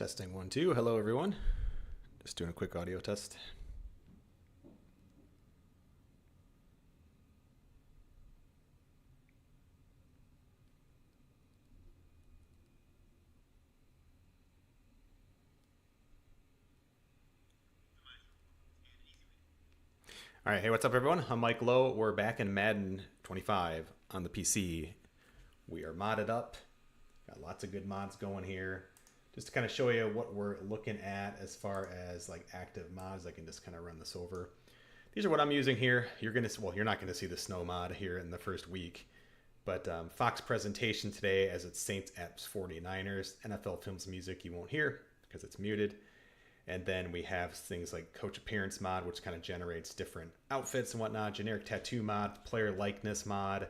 Testing 1, 2. Hello, everyone. Just doing a quick audio test. All right, hey, what's up, everyone? I'm Mike Lowe. We're back in Madden 25 on the PC. We are modded up. Got lots of good mods going here. Just to kind of show you what we're looking at as far as like active mods, I can just kind of run this over. These are what I'm using here. You're not gonna see the snow mod here in the first week, but Fox presentation today as it's Saints at 49ers. NFL Films music you won't hear because it's muted. And then we have things like coach appearance mod, which kind of generates different outfits and whatnot. Generic tattoo mod, player likeness mod.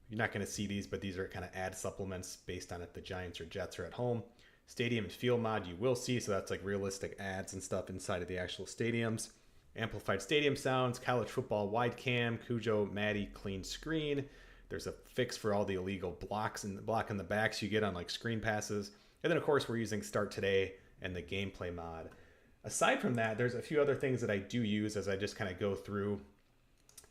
You're not going to see these, but these are kind of ad supplements based on if the Giants or Jets are at home. Stadium and field mod you will see, so that's like realistic ads and stuff inside of the actual stadiums. Amplified stadium sounds, college football wide cam, Cujo, Maddie, clean screen. There's a fix for all the illegal blocks and block in the backs you get on like screen passes. And then of course we're using Start Today and the gameplay mod. Aside from that, there's a few other things that I do use as I just kind of go through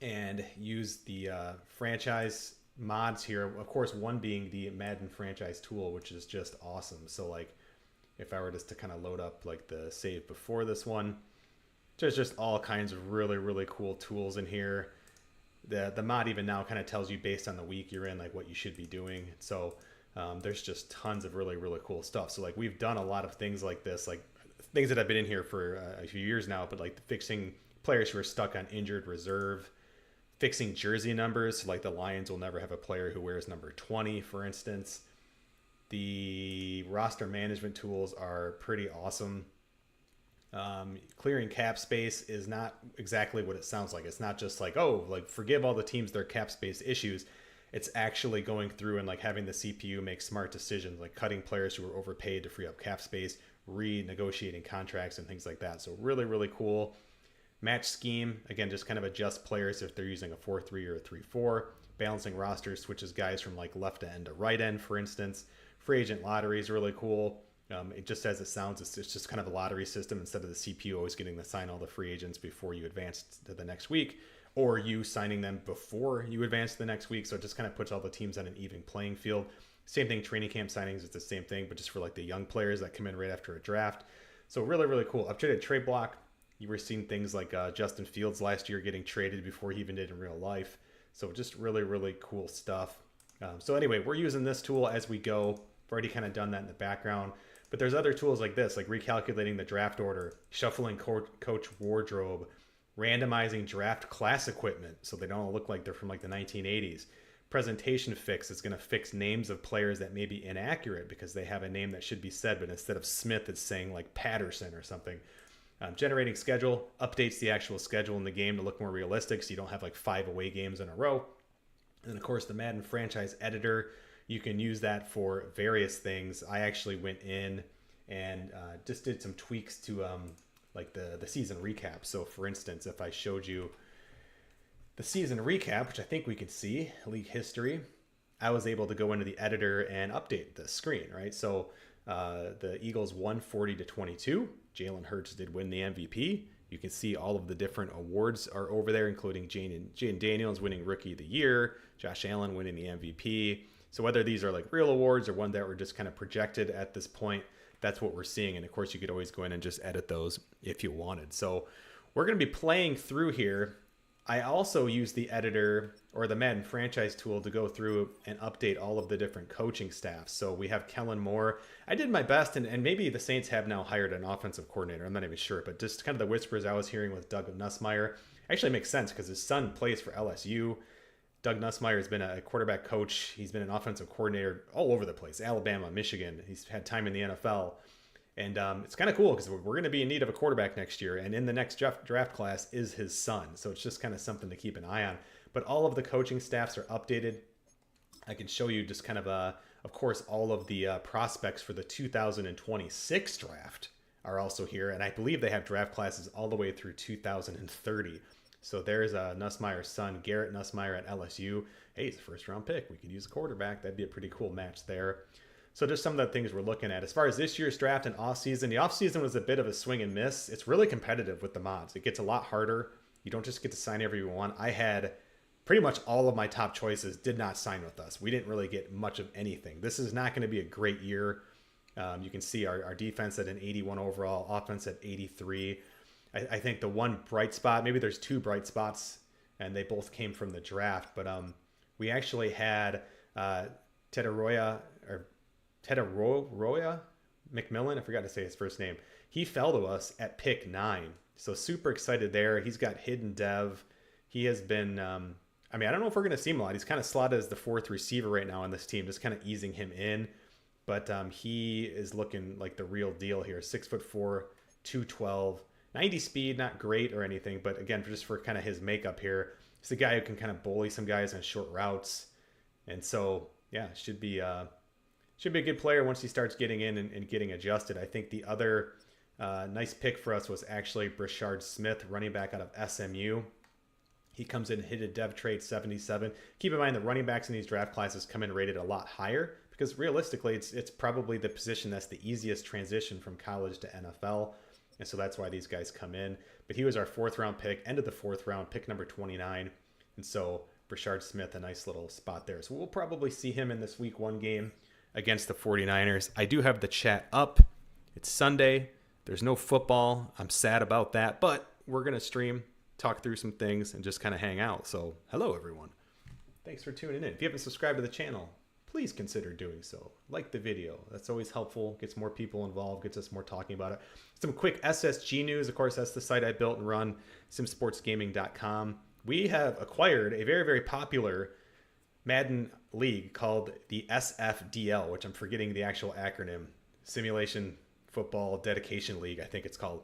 and use the franchise mods here. Of course, one being the Madden franchise tool, which is just awesome. So like if I were just to kind of load up like the save before this one, there's just all kinds of really, really cool tools in here. The mod even now kind of tells you based on the week you're in, like what you should be doing. So there's just tons of really, really cool stuff. So like we've done a lot of things like this, like things that have been in here for a few years now, but like fixing players who are stuck on injured reserve, fixing jersey numbers. So like the Lions will never have a player who wears number 20, for instance. The roster management tools are pretty awesome. Clearing cap space is not exactly what it sounds like. It's not just like, oh, like forgive all the teams their cap space issues. It's actually going through and like having the CPU make smart decisions, like cutting players who are overpaid to free up cap space, renegotiating contracts and things like that. So really, really cool. Match scheme, again, just kind of adjust players if they're using a 4-3 or a 3-4. Balancing rosters switches guys from like left end to right end, for instance. Free agent lottery is really cool. It just as it sounds, it's just kind of a lottery system instead of the CPU always getting to sign all the free agents before you advance to the next week, or you signing them before you advance to the next week. So it just kind of puts all the teams on an even playing field. Same thing, training camp signings, it's the same thing, but just for like the young players that come in right after a draft. So really, really cool. Updated trade block. You were seeing things like Justin Fields last year getting traded before he even did in real life. So just really, really cool stuff. So anyway, we're using this tool as we go. I've already kind of done that in the background. But there's other tools like this, like recalculating the draft order, shuffling coach wardrobe, randomizing draft class equipment so they don't look like they're from like the 1980s. Presentation fix is going to fix names of players that may be inaccurate because they have a name that should be said, but instead of Smith, it's saying like Patterson or something. Generating schedule updates the actual schedule in the game to look more realistic so you don't have like 5 away games in a row. And of course, the Madden franchise editor, you can use that for various things. I actually went in and just did some tweaks to like the season recap. So for instance, if I showed you the season recap, which I think we can see, league history, I was able to go into the editor and update the screen, right? So the Eagles won 40-22. Jalen Hurts did win the MVP. You can see all of the different awards are over there, including Jane Daniels winning Rookie of the Year, Josh Allen winning the MVP. So whether these are like real awards or one that were just kind of projected at this point, that's what we're seeing. And of course, you could always go in and just edit those if you wanted. So we're going to be playing through here. I also use the editor or the Madden franchise tool to go through and update all of the different coaching staffs. So we have Kellen Moore. I did my best, and maybe the Saints have now hired an offensive coordinator. I'm not even sure, but just kind of the whispers I was hearing with Doug Nussmeier actually makes sense because his son plays for LSU. Doug Nussmeier has been a quarterback coach. He's been an offensive coordinator all over the place, Alabama, Michigan. He's had time in the NFL. And it's kind of cool because we're going to be in need of a quarterback next year. And in the next draft class is his son. So it's just kind of something to keep an eye on. But all of the coaching staffs are updated. I can show you just kind of course, all of the prospects for the 2026 draft are also here. And I believe they have draft classes all the way through 2030. So there's Nussmeier's son, Garrett Nussmeier at LSU. Hey, he's a first-round pick. We could use a quarterback. That'd be a pretty cool match there. So just some of the things we're looking at. As far as this year's draft and offseason, the offseason was a bit of a swing and miss. It's really competitive with the mods. It gets a lot harder. You don't just get to sign every one. I had pretty much all of my top choices did not sign with us. We didn't really get much of anything. This is not going to be a great year. You can see our defense at an 81 overall, offense at 83. I think the one bright spot, maybe there's two bright spots, and they both came from the draft. But we actually had Tetairoa McMillan. I forgot to say his first name. He fell to us at pick 9. So super excited there. He's got hidden dev. He has been, I don't know if we're going to see him a lot. He's kind of slotted as the 4th receiver right now on this team, just kind of easing him in. But he is looking like the real deal here. 6'4", 212, 90 speed, not great or anything. But again, just for kind of his makeup here, he's a guy who can kind of bully some guys on short routes. And so, yeah, should be a good player once he starts getting in and getting adjusted. I think the other nice pick for us was actually Brashard Smith, running back out of SMU. He comes in, hit a dev trade 77. Keep in mind the running backs in these draft classes come in rated a lot higher because realistically it's probably the position that's the easiest transition from college to NFL. And so that's why these guys come in. But he was our 4th round pick, end of the 4th round, pick number 29. And so Brashard Smith, a nice little spot there. So we'll probably see him in this week 1 game against the 49ers. I do have the chat up. It's Sunday. There's no football. I'm sad about that, but we're going to stream, talk through some things, and just kind of hang out. So hello, everyone. Thanks for tuning in. If you haven't subscribed to the channel, please consider doing so. Like the video. That's always helpful. Gets more people involved. Gets us more talking about it. Some quick SSG news. Of course, that's the site I built and run, simsportsgaming.com. We have acquired a very, very popular Madden league called the SFDL, which I'm forgetting the actual acronym. Simulation Football Dedication League, I think it's called.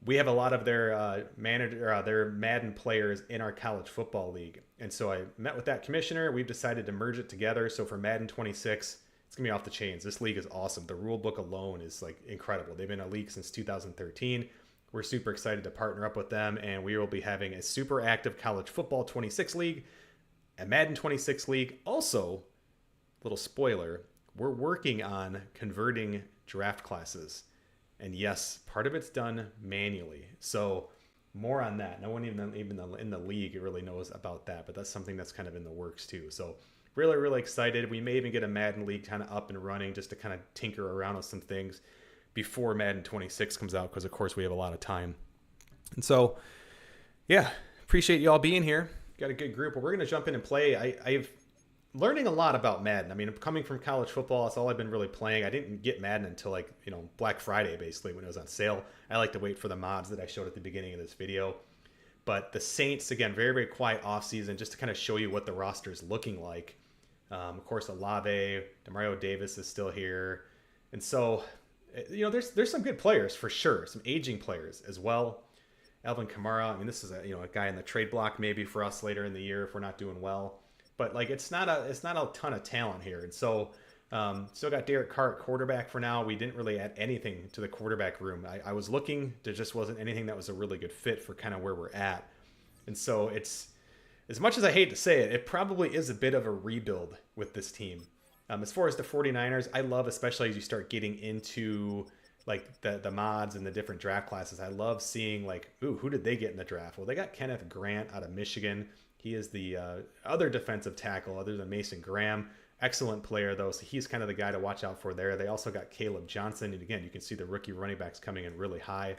We have a lot of their their Madden players in our college football league. And so I met with that commissioner. We've decided to merge it together. So for Madden 26, it's going to be off the chains. This league is awesome. The rule book alone is like incredible. They've been a league since 2013. We're super excited to partner up with them. And we will be having a super active college football 26 league, a Madden 26 league. Also, little spoiler, we're working on converting draft classes. And yes, part of it's done manually. So more on that. No one even in the league really knows about that, but that's something that's kind of in the works too. So really, really excited. We may even get a Madden league kind of up and running just to kind of tinker around with some things before Madden 26 comes out, because of course we have a lot of time. And so, yeah, appreciate you all being here. Got a good group. Well, we're going to jump in and play. I've learning a lot about Madden. I mean, coming from college football, that's all I've been really playing. I didn't get Madden until Black Friday, basically, when it was on sale. I like to wait for the mods that I showed at the beginning of this video. But the Saints, again, very, very quiet offseason, just to kind of show you what the roster is looking like. Of course, Olave, Demario Davis is still here. And so, there's some good players for sure. Some aging players as well. Alvin Kamara, I mean, this is a guy in the trade block maybe for us later in the year if we're not doing well. But it's not a ton of talent here. And so still got Derek Carr at quarterback for now. We didn't really add anything to the quarterback room. I was looking, there just wasn't anything that was a really good fit for kind of where we're at. And so it's, as much as I hate to say it, it probably is a bit of a rebuild with this team. As far as the 49ers, I love, especially as you start getting into like the mods and the different draft classes, I love seeing who did they get in the draft? Well, they got Kenneth Grant out of Michigan. He is the other defensive tackle other than Mason Graham. Excellent player, though, so he's kind of the guy to watch out for there. They also got Caleb Johnson. And again, you can see the rookie running backs coming in really high.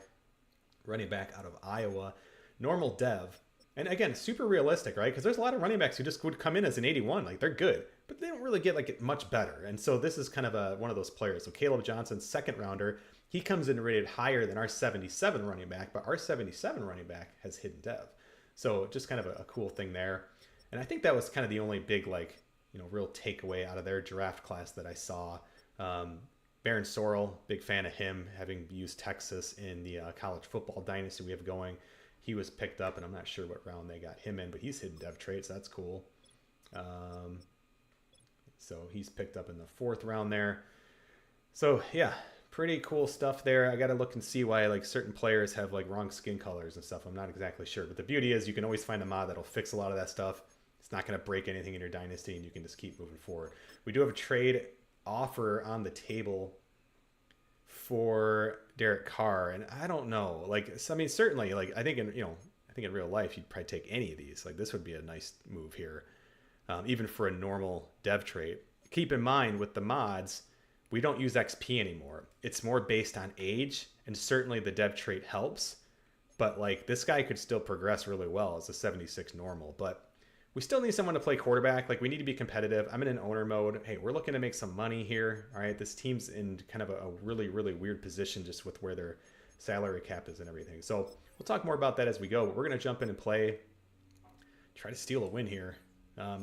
Running back out of Iowa. Normal dev. And again, super realistic, right? Because there's a lot of running backs who just would come in as an 81. They're good, but they don't really get much better. And so this is kind of one of those players. So Caleb Johnson, 2nd rounder. He comes in rated higher than our 77 running back, but our 77 running back has hidden dev. So just kind of a cool thing there. And I think that was kind of the only big, real takeaway out of their draft class that I saw. Baron Sorrell, big fan of him, having used Texas in the college football dynasty we have going. He was picked up, and I'm not sure what round they got him in, but he's hidden dev traits. So that's cool. So he's picked up in the 4th round there. So, yeah. Pretty cool stuff there. I got to look and see why certain players have wrong skin colors and stuff. I'm not exactly sure, but the beauty is you can always find a mod that'll fix a lot of that stuff. It's not going to break anything in your dynasty, and you can just keep moving forward. We do have a trade offer on the table for Derek Carr, and I don't know. Like, I mean, certainly, like I think in real life you'd probably take any of these. Like, this would be a nice move here, even for a normal dev trait. Keep in mind with the mods, we don't use XP anymore. It's more based on age, and certainly the dev trait helps. But like this guy could still progress really well as a 76 normal, but we still need someone to play quarterback. Like, we need to be competitive. I'm in an owner mode. Hey, we're looking to make some money here. All right, this team's in kind of a really, really weird position just with where their salary cap is and everything. So we'll talk more about that as we go. But we're going to jump in and play, try to steal a win here.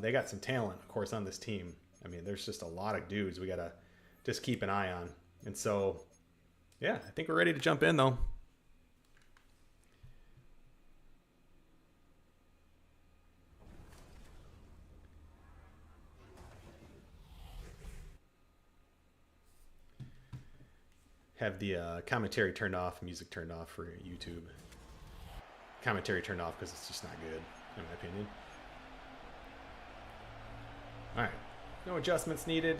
They got some talent, of course, on this team. I mean, there's just a lot of dudes we got to just keep an eye on. And so, yeah, I think we're ready to jump in, though. Have the commentary turned off, music turned off for YouTube. Commentary turned off because it's just not good, in my opinion. All right, no adjustments needed.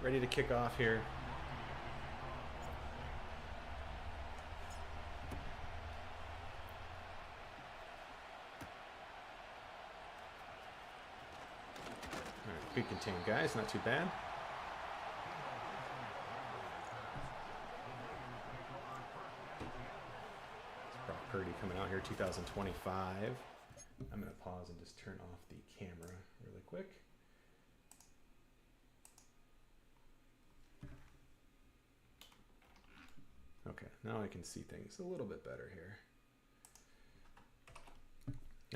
Ready to kick off here. All right, good contained, guys, not too bad. Purdy coming out here 2025. I'm going to pause and just turn off the camera really quick. Okay, now I can see things a little bit better here.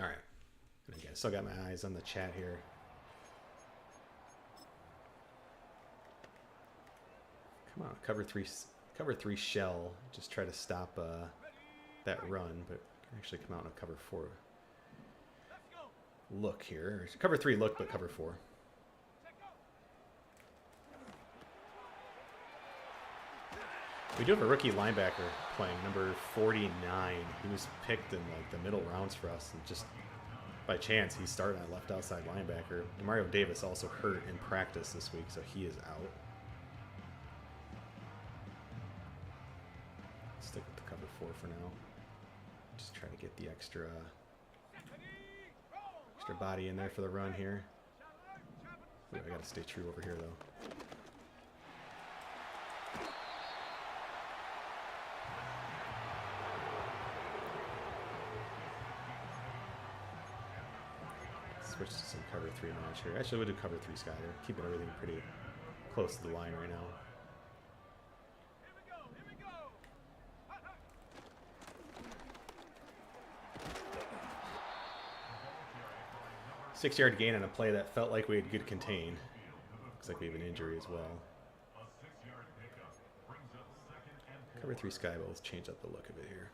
All right. And again, still got my eyes on the chat here. Come on, cover three shell. Just try to stop that run, but actually come out in a cover 4 look here. Cover 3 look, but cover 4. We do have a rookie linebacker playing, number 49. He was picked in like the middle rounds for us, and just by chance he's starting at left outside linebacker. And Mario Davis also hurt in practice this week, so he is out. Stick with the cover 4 for now. Just try to get the extra body in there for the run here. Ooh, I got to stay true over here though. Switch to some cover 3 match here. Actually, we'll do cover 3 sky here. Keeping everything pretty close to the line right now. 6-yard gain on a play that felt like we had good contain. Looks like we have an injury as well. Cover 3 sky, but let's change up the look of it here.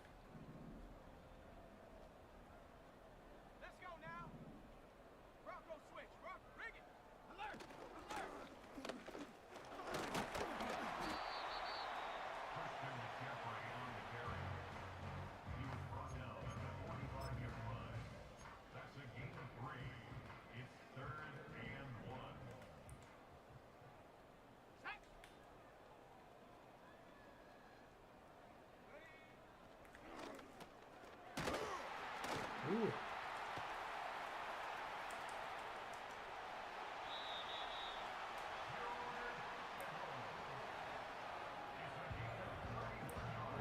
Ooh.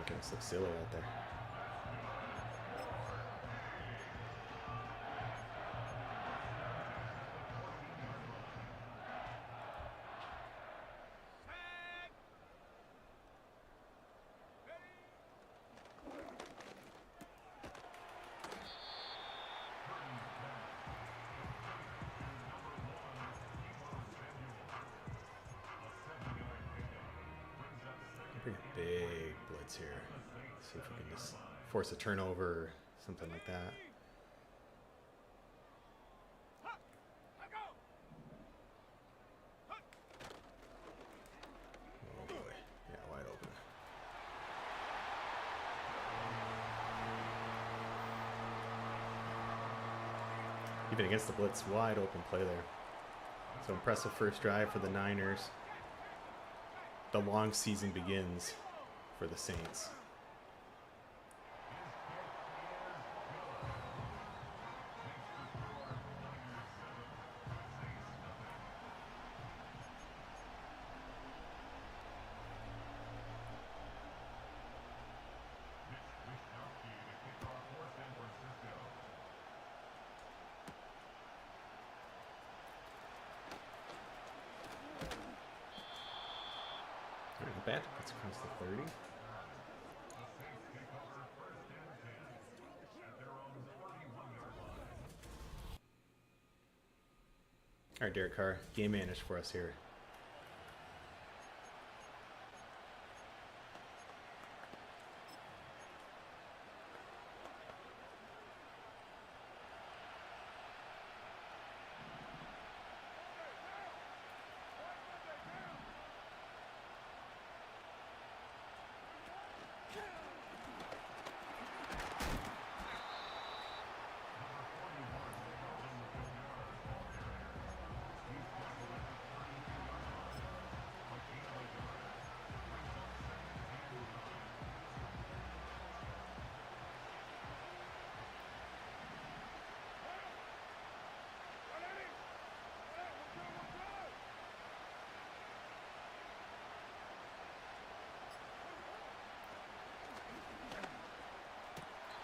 Okay, this looks silly out there. Pretty big blitz here. See if we can just force a turnover or something like that. Oh boy, yeah, wide open. Even against the blitz, wide open play there. So impressive first drive for the Niners. the long season begins for the Saints. Not bad. That's across the 30. All right, Derek Carr, game managed for us here.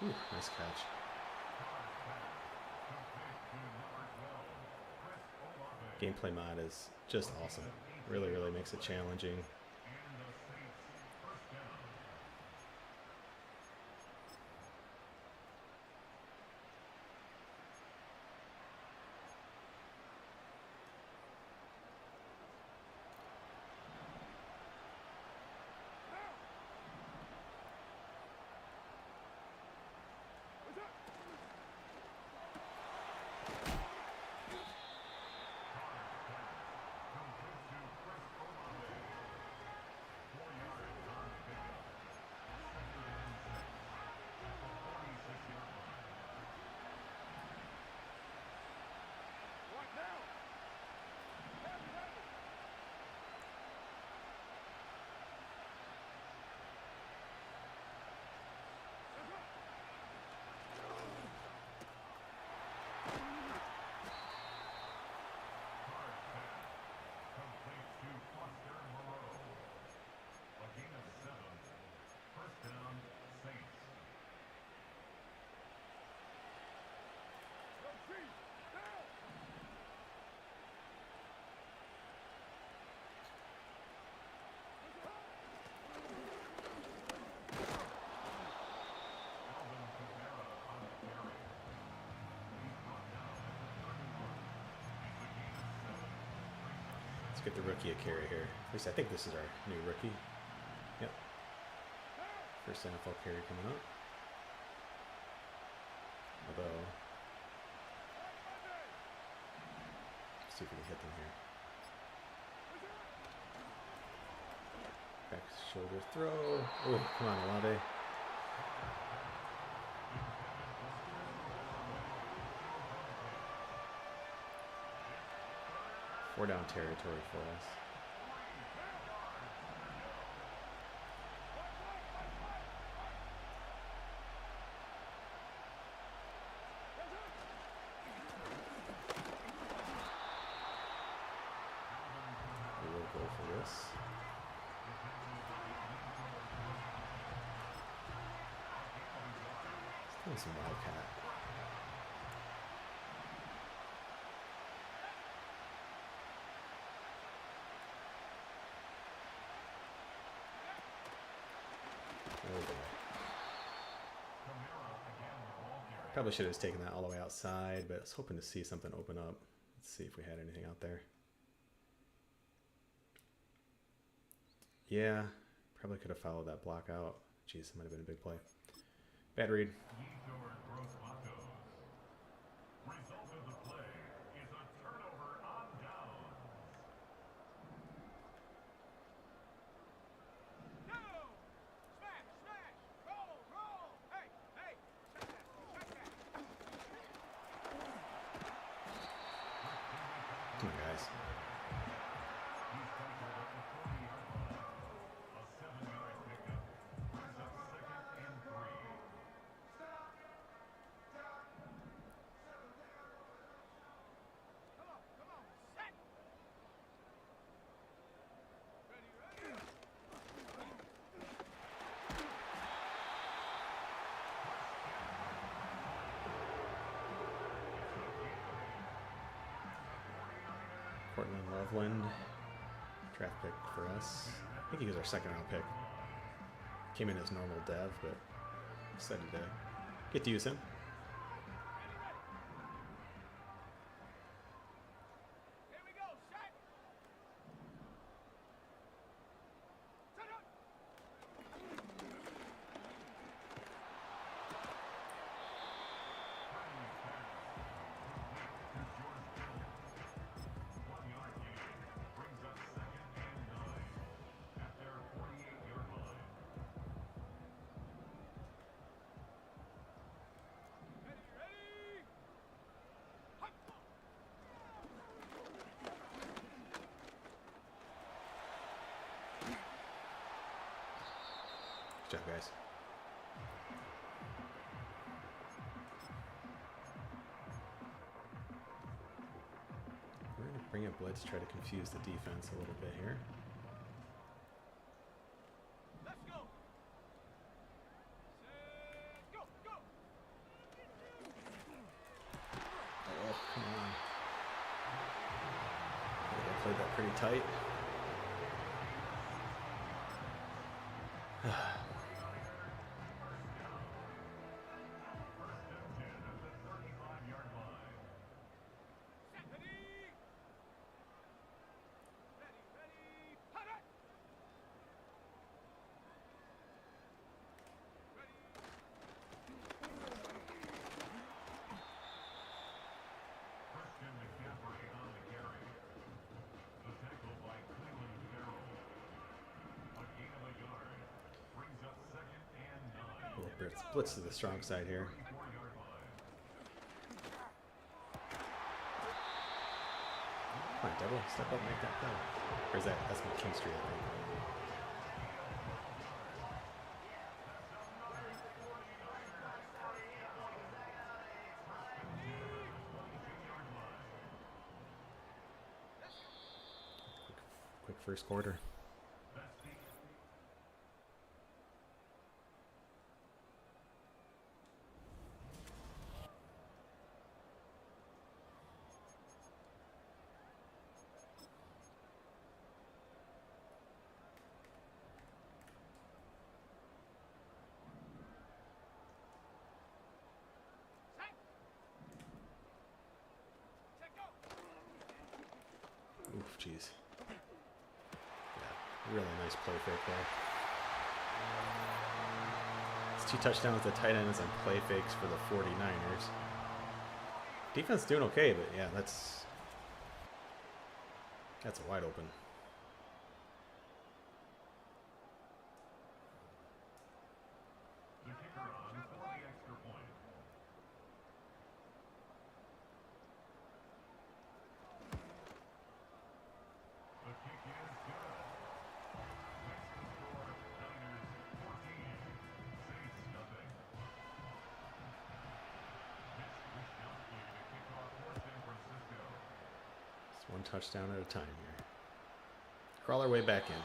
Ooh, nice catch. Gameplay mod is just awesome. Really, really makes it challenging. Let's get the rookie a carry here. At least I think this is our new rookie. Yep. First NFL carry coming up. Although, let's see if we can hit them here. Back shoulder throw. Oh, come on, Olave. Four down territory for us. We will go for this. Still some wildcat. Probably should have just taken that all the way outside, but I was hoping to see something open up. Let's see if we had anything out there. Yeah, probably could have followed that block out. Jeez, that might have been a big play. Bad read. Come on, guys. Portland Loveland. Draft pick for us. I think he was our second round pick. Came in as normal dev, but excited to get to use him. Good job, guys. We're going to bring a blitz, try to confuse the defense a little bit here. Let's go. Go, go. Oh, come on. I played that pretty tight. Blitz to the strong side here. Come on, Devil. Step up and make that play. Or is that? That's McKinstry, I think. Quick first quarter. Oof, jeez. Yeah, really nice play fake there. It's 2 touchdowns to tight ends and play fakes for the 49ers. Defense doing okay, but yeah, that's a wide open. One touchdown at a time here. Crawl our way back in.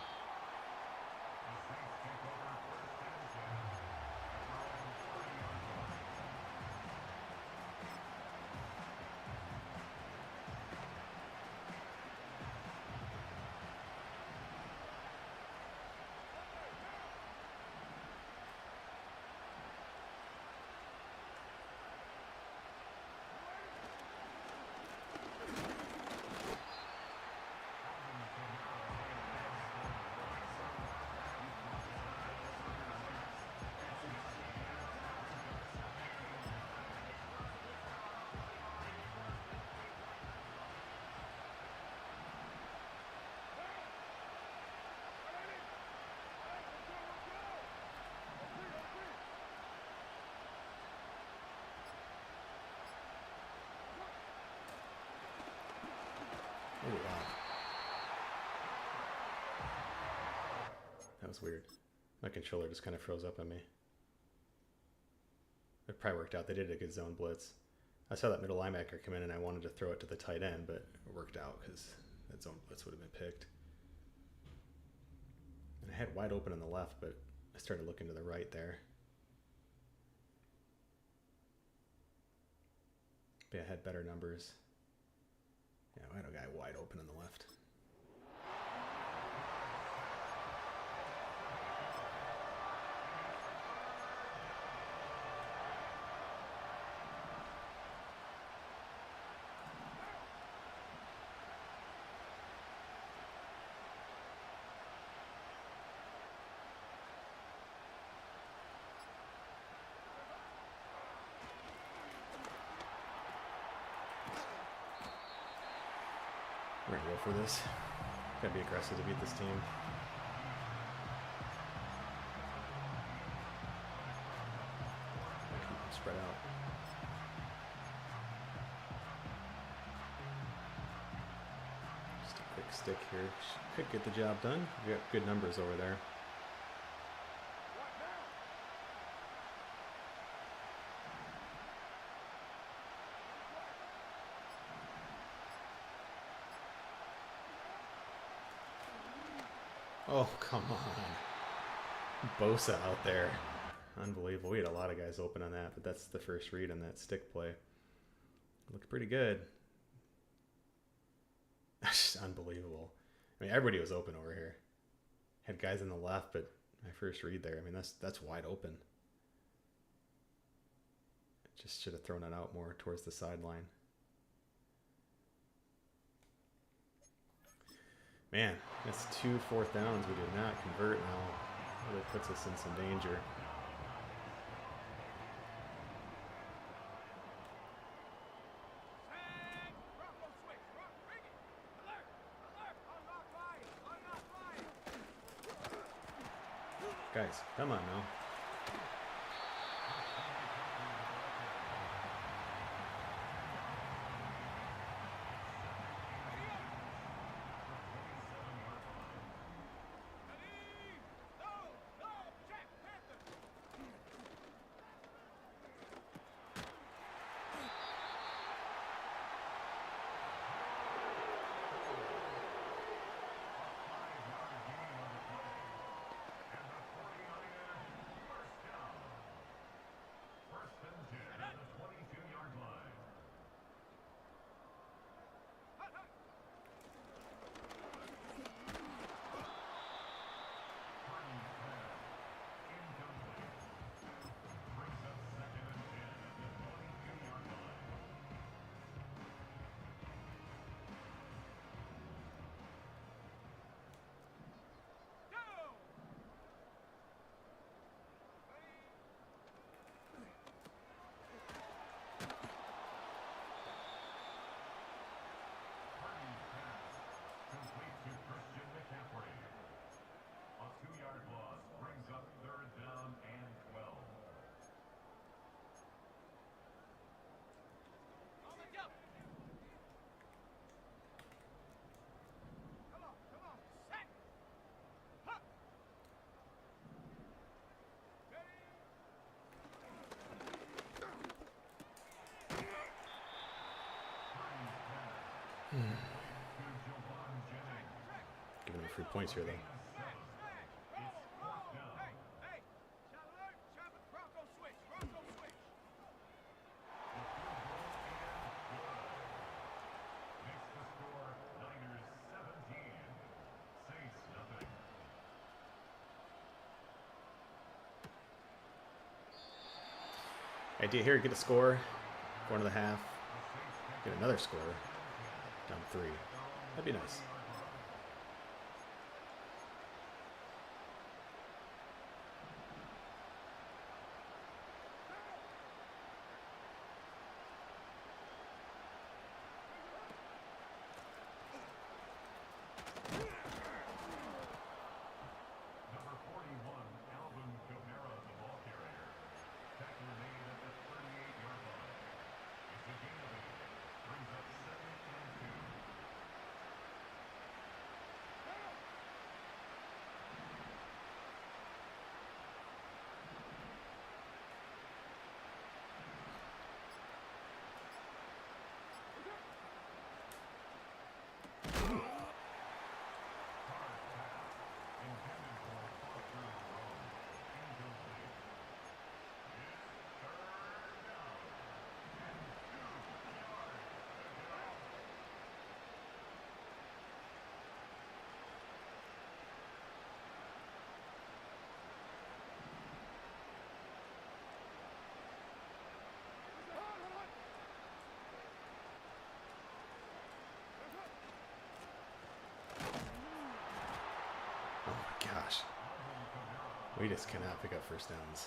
Oh, wow. That was weird. My controller just kind of froze up on me. It probably worked out. They did a good zone blitz. I saw that middle linebacker come in and I wanted to throw it to the tight end, but it worked out because that zone blitz would have been picked. And I had wide open on the left, but I started looking to the right there. But I had better numbers. Yeah, I had a guy wide open on the left. We're gonna go for this. Gotta be aggressive to beat this team. Keep them spread out. Just a quick stick here. Could get the job done. We got good numbers over there. Oh, come on. Bosa out there. Unbelievable. We had a lot of guys open on that, but that's the first read on that stick play. Looked pretty good. That's just unbelievable. I mean, everybody was open over here. Had guys on the left, but my first read there, I mean, that's wide open. Just should have thrown it out more towards the sideline. Man, that's 2 4th downs we did not convert now. Really puts us in some danger. Guys, come on now. Giving them 3 points here, though. Idea here, get a score, go into the half, get another score, down 3. That'd be nice. We just cannot pick up first downs.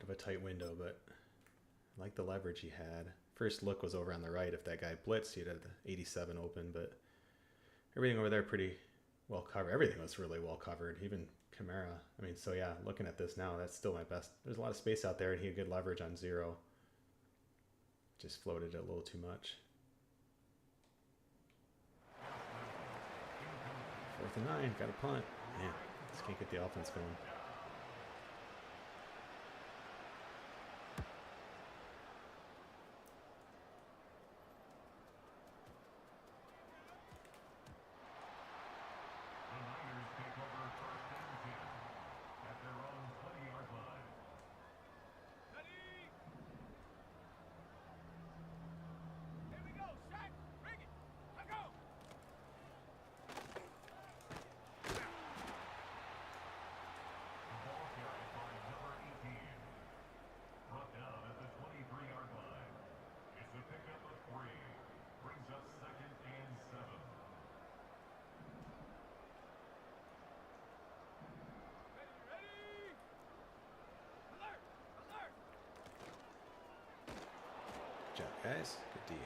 A tight window, but I like the leverage he had. First look was over on the right. If that guy blitzed, he'd have the 87 open, but everything over there pretty well covered. Everything was really well covered, even Kamara. I mean, so yeah, looking at this now, that's still my best. There's a lot of space out there, and he had good leverage on 0. Just floated it a little too much. 4th and 9, got a punt. Man, just can't get the offense going. Good job, guys. Good D.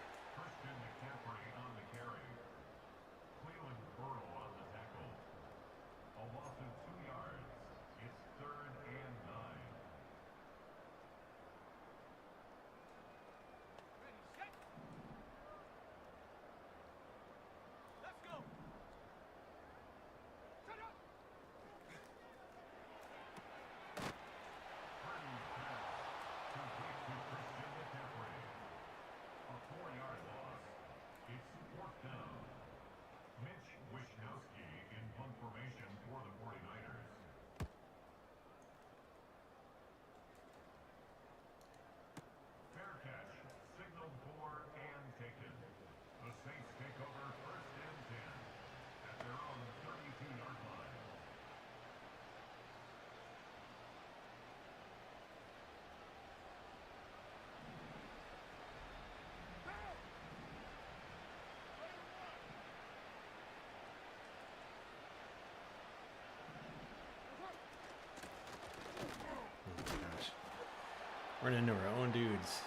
Running into our own dudes.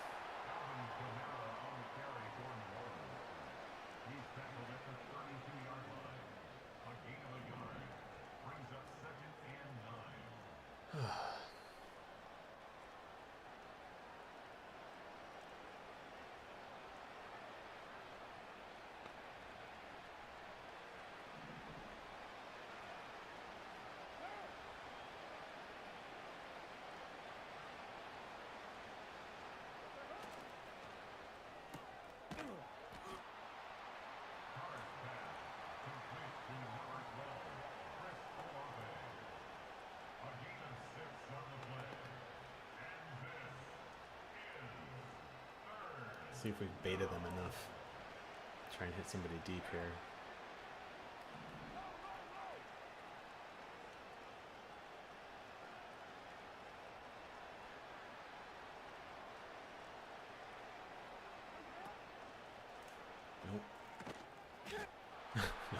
See if we baited them enough. Try and hit somebody deep here.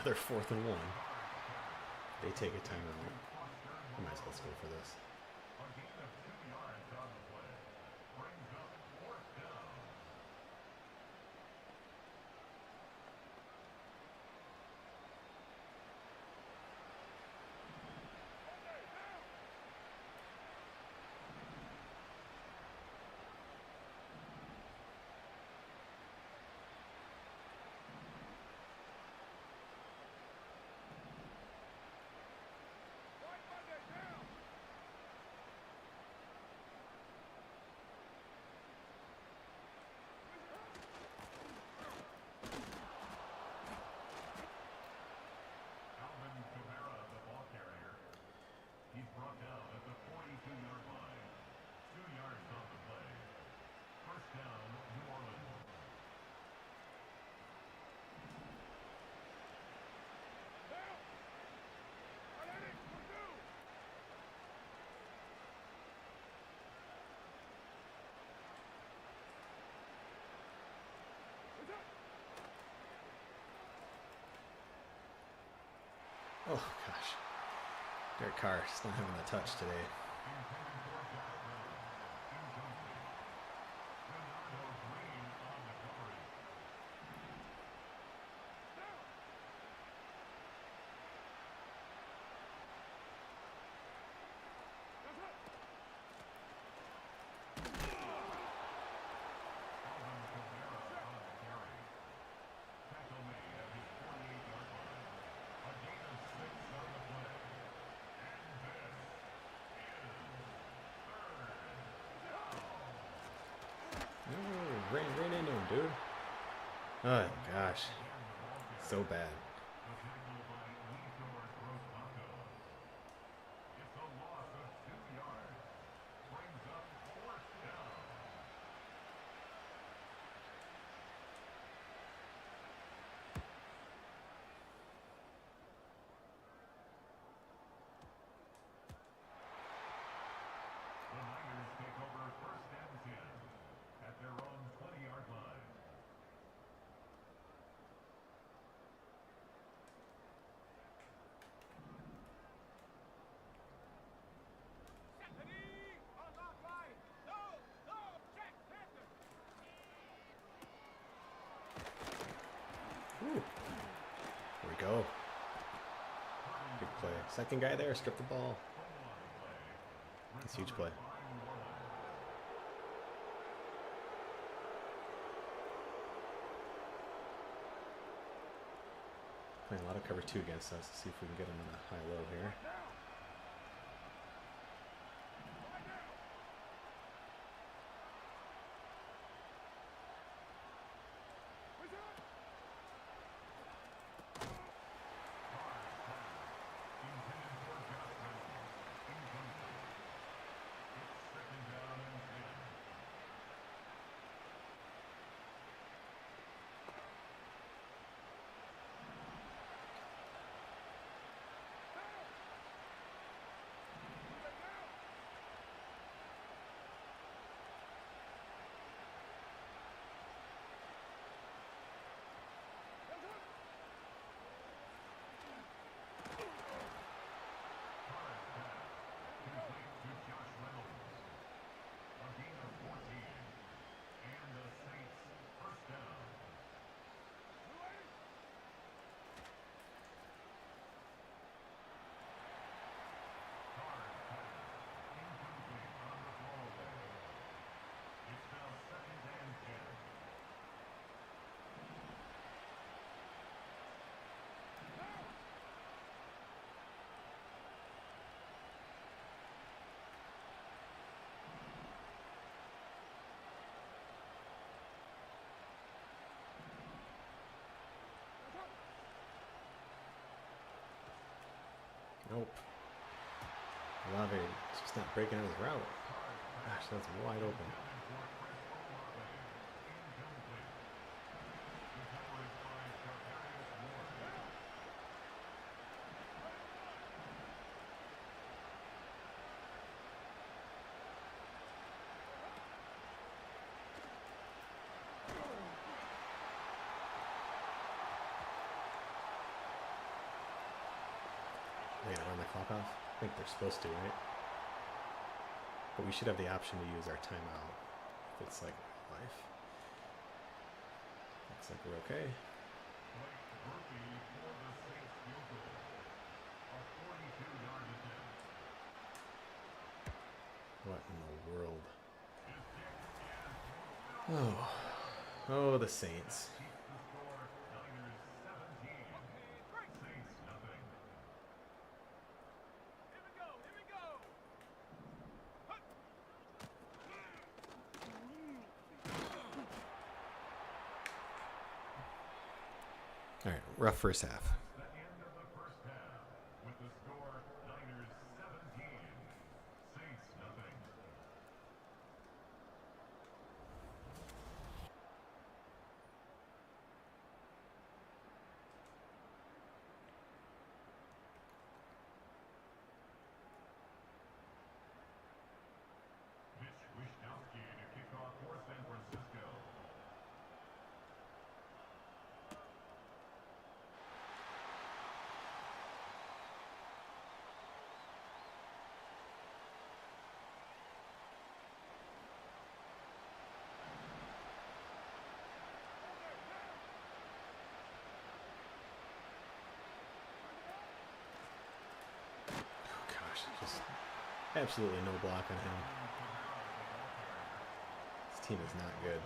another 4th and 1. They take a timeout. We might as well go for this. Oh, gosh. Derek Carr is not having the touch today. Ran into him, dude. Oh, gosh. So bad. Ooh. There we go. Big play. Second guy there, strip the ball. That's a huge play. Playing a lot of cover 2 against us. Let's see if we can get him on a high-low here. Nope. Olave is just not breaking out his route. Gosh, that's wide open. They're gonna run the clock off? I think they're supposed to, right? But we should have the option to use our timeout if it's like life. Looks like we're okay. What in the world? Oh. Oh, the Saints. All right, rough first half. Just absolutely no block on him. This team is not good.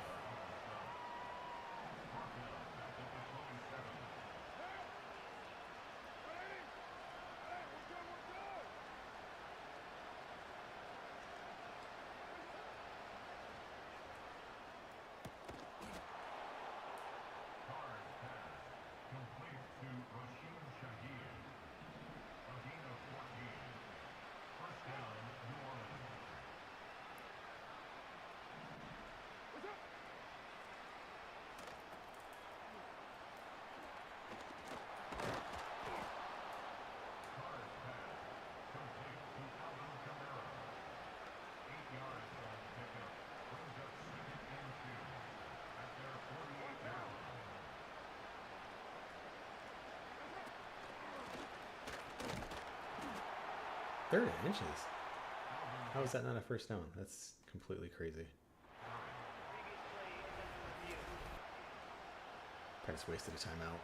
Third inches. How is that not a first down? That's completely crazy. Probably just wasted a timeout.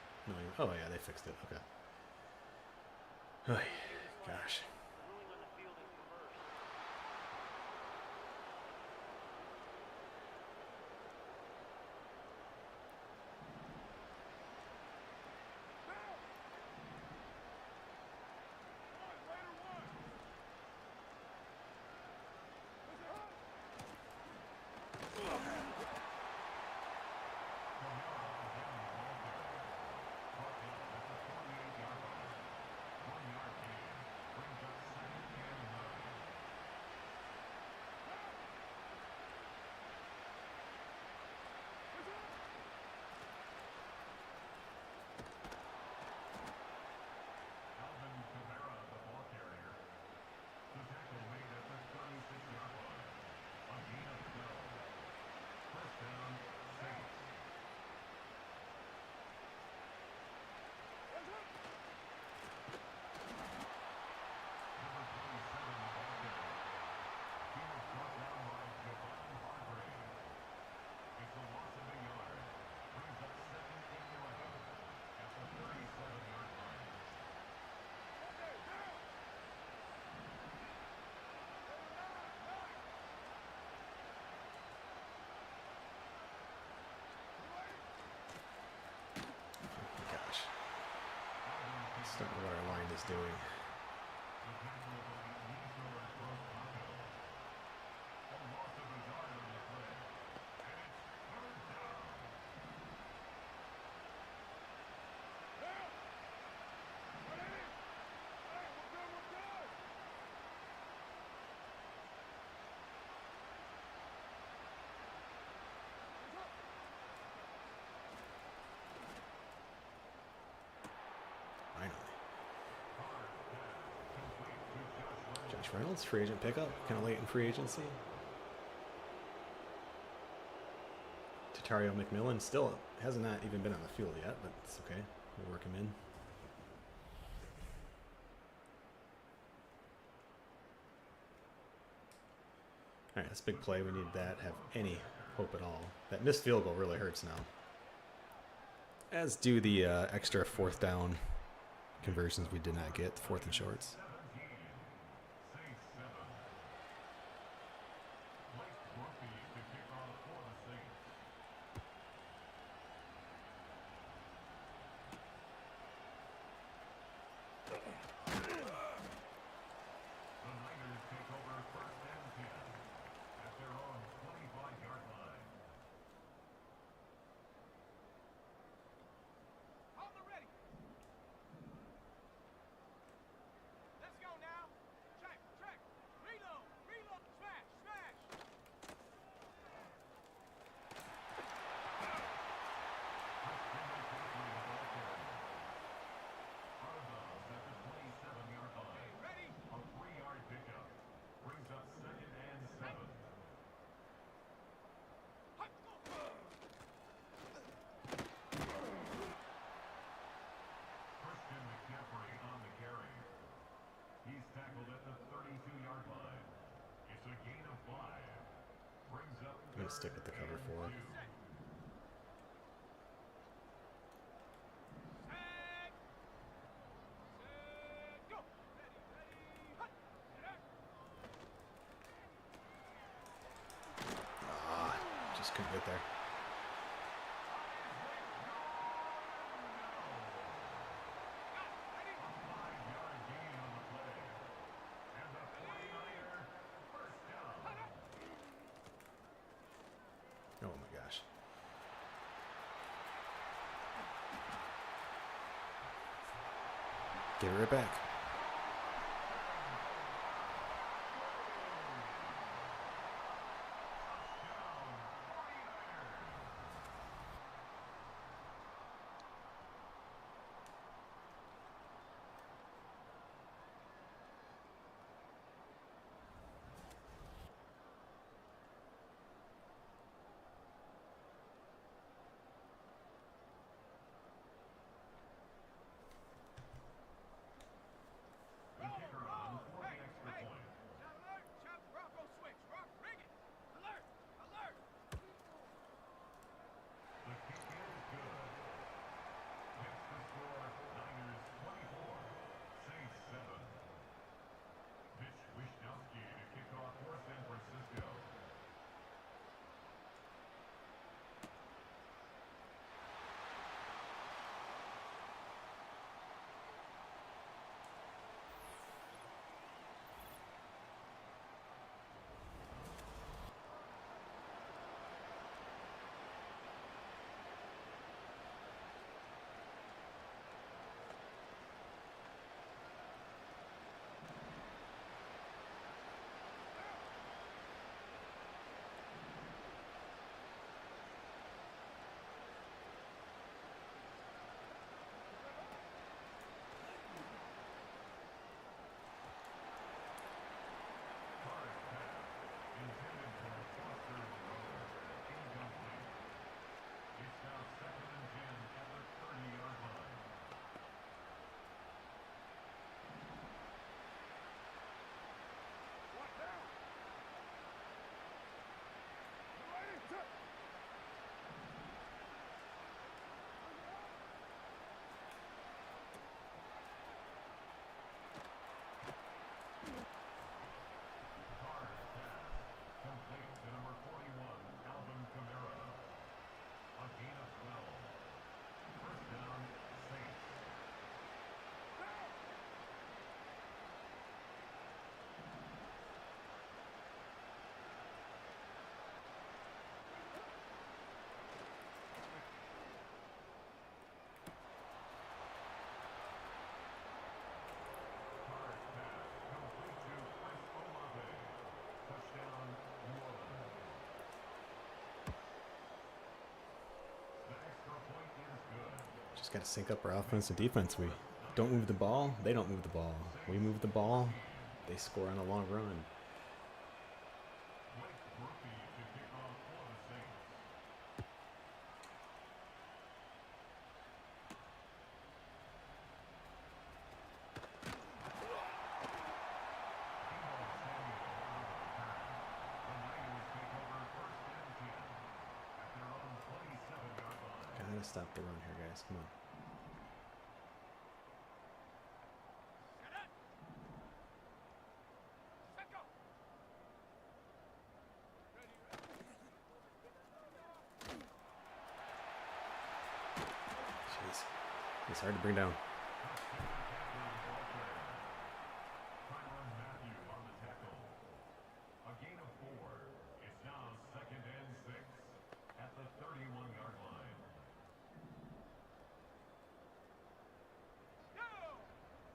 Oh yeah, they fixed it. Okay. Oh, gosh. I don't know what our line is doing. Josh Reynolds, free agent pickup, kind of late in free agency. Tetairoa McMillan still has not even been on the field yet, but it's okay. We'll work him in. right, that's a big play. We need that. Have any hope at all. That missed field goal really hurts now. As do the extra fourth down conversions we did not get, the fourth and shorts. Hold the ready. Let's go now. Check, check. Reload, reload. Smash, smash. Ready? A 3-yard pickup brings up 2nd and 7. Hut, go. Christian McCaffrey on the carry. He's tackled at the 32-yard line. It's a gain of 5. Brings up I'm going to stick with the cover 4. Set. Set. Set. Go. Ready, ready. Hut. Set. Just couldn't get there. Ready? 5-yard gain on the play. And the 49er first down. Oh my gosh. Give it right back. The kicker on for the Hey, extra hey. point. Shot alert. Shot Bronco switch. Rock, ring it. Alert. Alert. The kick is good. Makes the score Niners 24, Saints 7. Mitch Wishnowsky to kick off for San Francisco. Carr's pass, intended for Foster Rowe, incomplete. It's now 2nd and 10 at the 30-yard line. One down. Ready, set. Carr's pass, complete to number 41, Alvin Kamara. A gain of 12. First down, Saints. Carr's pass, complete to Chris Olave. Touchdown, New Orleans. The extra point is good. Just got to sync up our offense and defense. We don't move the ball. They don't move the ball. We move the ball. They score on a long run. Blake Brookie to kick off for the Saints. Debo Samuel on the return. The Gotta stop the run here, guys. Come on. Set it. Set go. Ready, Jeez. It's hard to bring down. A gain of 4. It's now 2nd and 6 at the 31-yard line. go.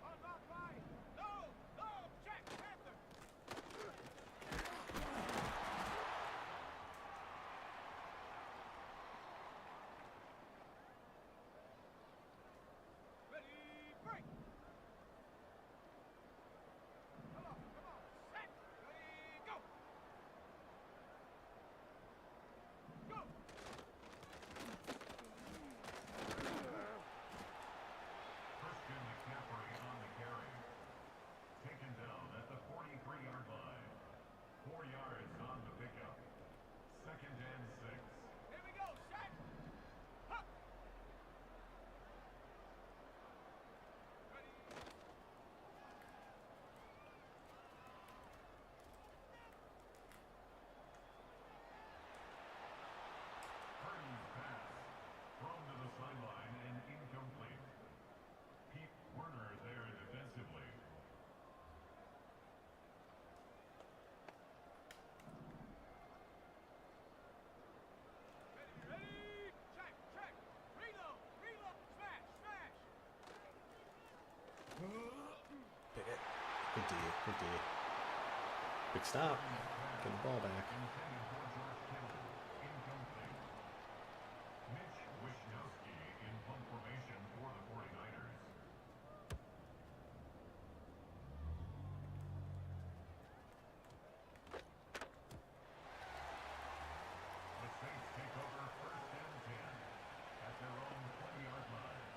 On my right. No, no, check, Panther. Ready, break. Come on, set. Ready, go. Go. Christian McCaffrey on the carry. Taken down at the 43-yard line. 4 yards on the pickup. 2nd and 6. Here we go, set. Hup. Ready. Purdy's pass. Thrown to the sideline and incomplete. Pete Werner there defensively. Ready, ready. Check, check. Reload, reload. Smash, smash. Pick it. Good D. Good D. Big stop. Get the ball back. Intended for George Kittle. Incomplete. Mitch Wishnowsky in punt formation for the 49ers. The Saints take over 1st and 10 at their own 20-yard line.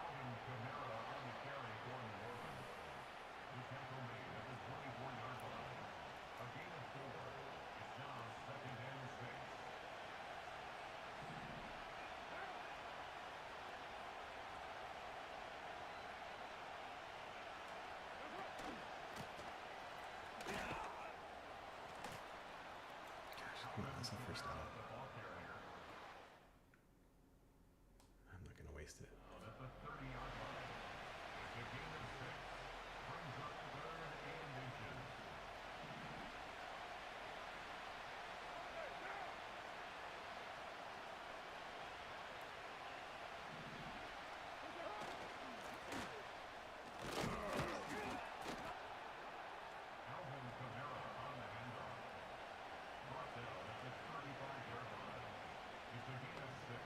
Alvin Kamara on the carry for New Orleans. The tackle made at the 24-yard line. A gain of 4. It's now 2nd and 6. Gosh, come on. That's the first down. The ball carrier I'm not gonna waste it. at the 30-yard line. It's a gain of 6. Brings up 3rd and inches. Alvin Kamara on the handoff. Brought down at the 35-yard line. It's a gain of 6.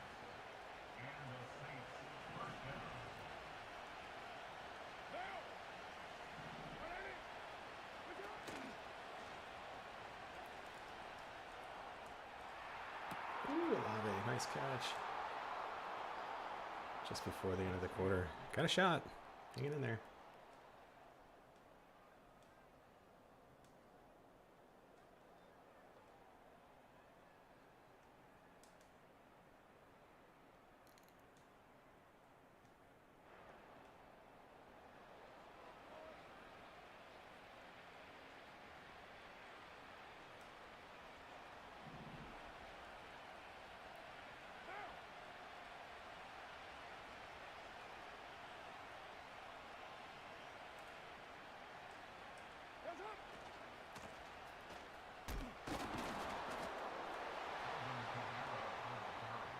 And the Saints 1st down. Ooh, Olave. Nice catch. Just before the end of the quarter. Got a shot. Hanging in there. Alvin Kamara on the carry.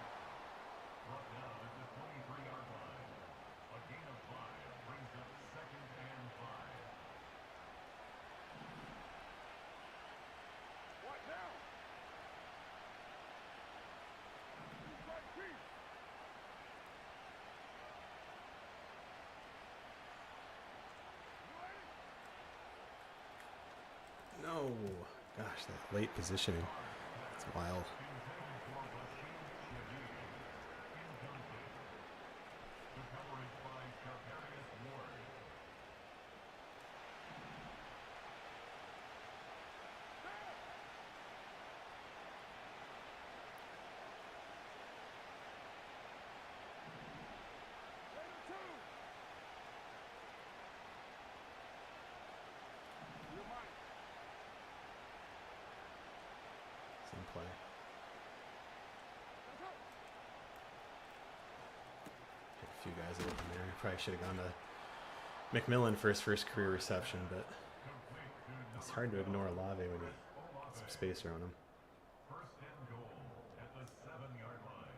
Brought down at the 23-yard line. A gain of 5 brings up 2nd and 5. What now? Strike peace. No. Gosh, that late positioning. It's wild. Intended for few guys open there. Probably should have gone to McMillan for his first career reception, but it's hard to ignore Olave when you get some space around him. First and goal at the 7-yard line.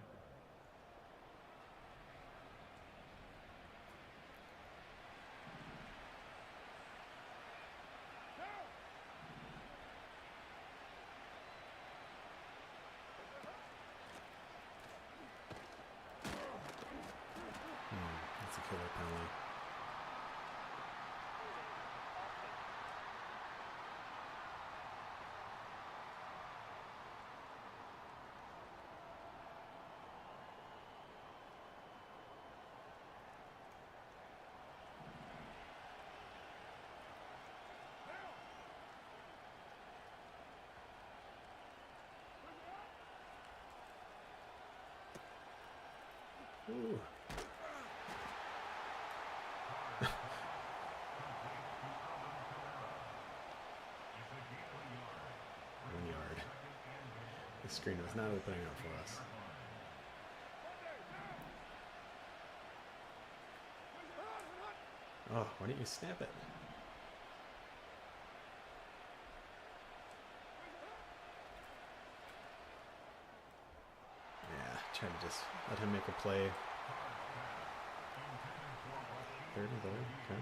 That's a killer penalty. Ooh. One yard. The screen was not opening up for us. Oh, why didn't you snap it? Yeah, trying to just let him make a play. Third and goal, okay.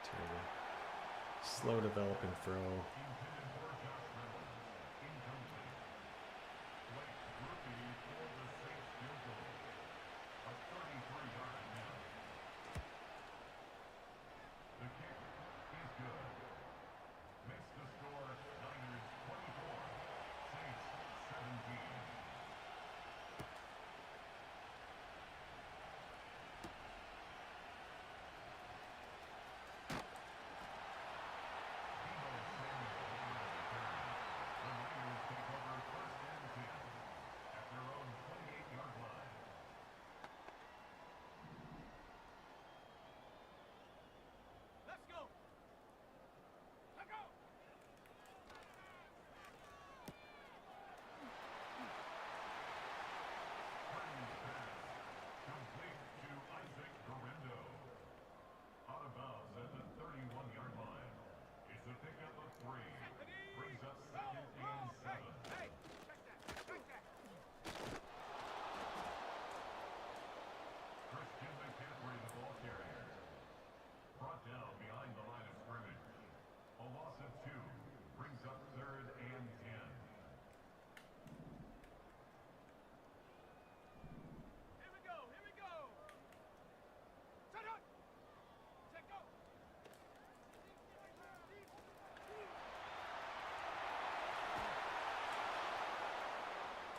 Terrible. Slow developing throw. Let's go. Let's go. Complete to Isaac Guerrero. Out of bounds at the 31-yard line. It's a pickup of 3. Brings up second and 7. Hey, check that. Check that. Christian McCaffrey, the ball carrier. Brought down behind the line of scrimmage. A loss of 2. Brings up third and 10. Here we go. Here we go. Set up. Set go.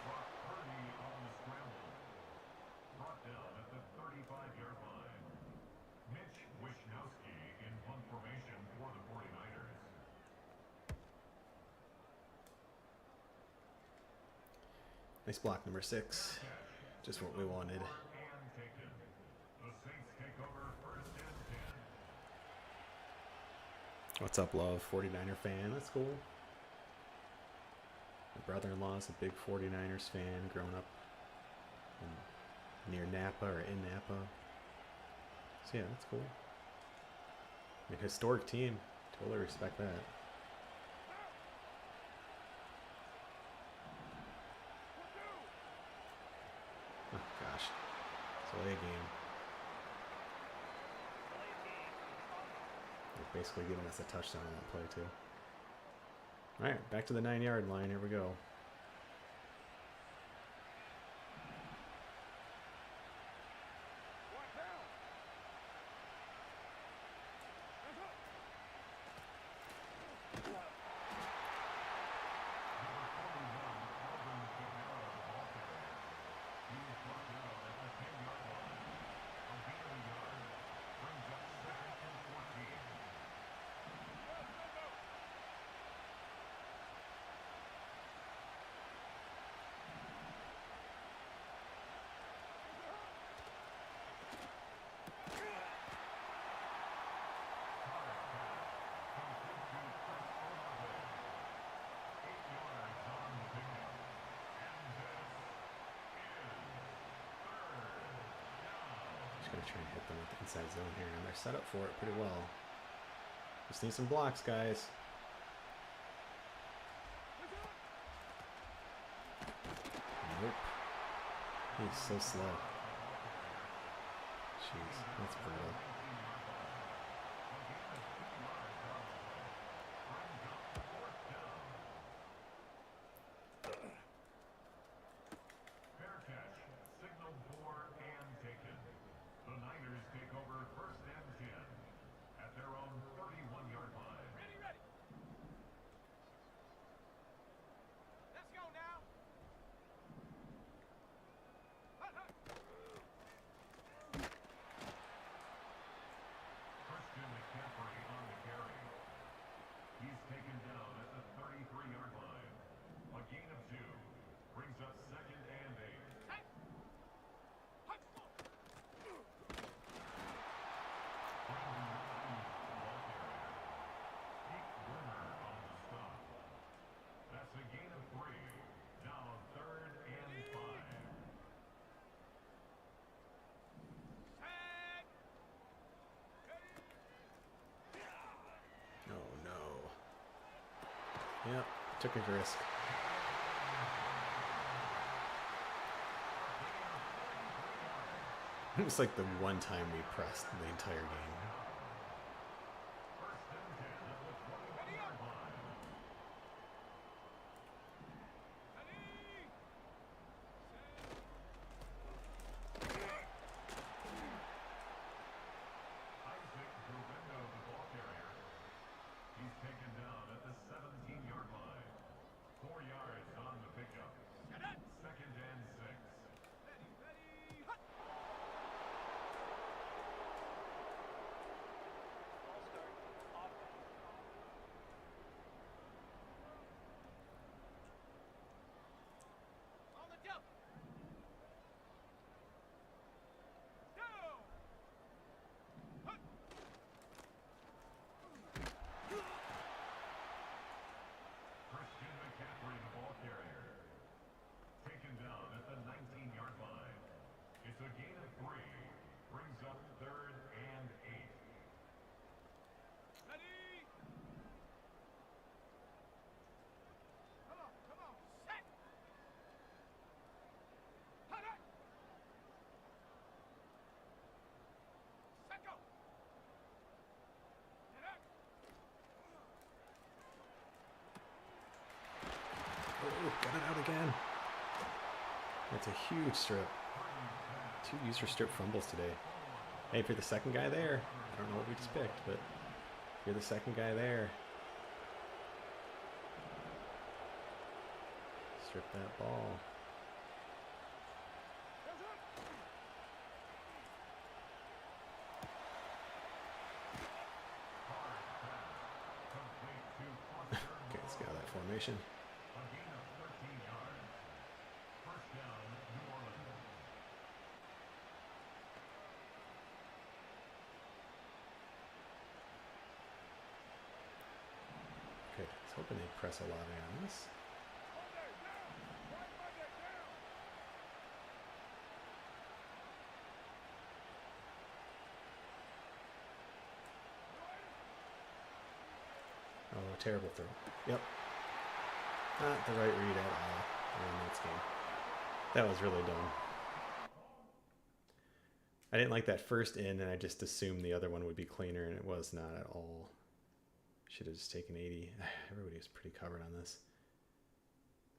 Brock Purdy on the scramble. Brought down at the 35-yard line. Mitch Wishnowski in punt formation for the 49ers. Nice block, number 6. Just what we wanted. And taken. The Saints take over first and 10. What's up, love? 49er fan. That's cool. My brother-in-law is a big 49ers fan, growing up near Napa or in Napa. So yeah, that's cool. I mean, historic team. Totally respect that. Oh gosh, it's a late game. They're basically giving us a touchdown on that play too. All right, back to the 9-yard line. Here we go. One down. Let's go. Just gonna try and hit them with the inside zone here, and they're set up for it pretty well. Just need some blocks, guys. Nope. He's so slow. Jeez, that's brutal. Fair catch, signaled for and taken. The Niners take over 1st and 10 at their own 31-yard line. Ready, ready. Let's go now. Hut, hut. Christian McCaffrey on the carry. He's taken down at the 33-yard line. A gain of 2 brings up 2nd and 8. Hey. Hut. Ball carrier. Pete Werner on the stop. That's a gain of 3. Now 3rd and 5. Tag. Oh no. Yep, took a risk. It was like the one time we pressed the entire game. 1st and 10 at the 21-yard line. Ready. Isaac Guvendo, the ball carrier. He's taken down at the 17-yard line. 4 yards on the pickup. Set it. 2nd and 6. Ready, ready. Hut. Ball start. Offense. On the jump. Down. Hut. Christian McCaffrey, the ball carrier. Taken down at the 19-yard line. It's a gain of 3. Brings up 3rd and 8. Ready. Come on, set. Hut, hut. Set, go. Get up. Oh, got it out again. That's a huge strip. 2 user strip fumbles today. Hey, if you're the second guy there, I don't know what we just picked, but if you're the second guy there, strip that ball. Complete to Foster. Okay, let's get out of that formation. A gain of 13 yards. 1st down, New Orleans. Good. I was hoping they'd press Olave on this. Monday, down. Right Monday, down. Oh, terrible throw. Yep. Not the right read at all in this game. That was really dumb. I didn't like that first in, and I just assumed the other one would be cleaner, and it was not at all. Should have just taken 80. Everybody was pretty covered on this.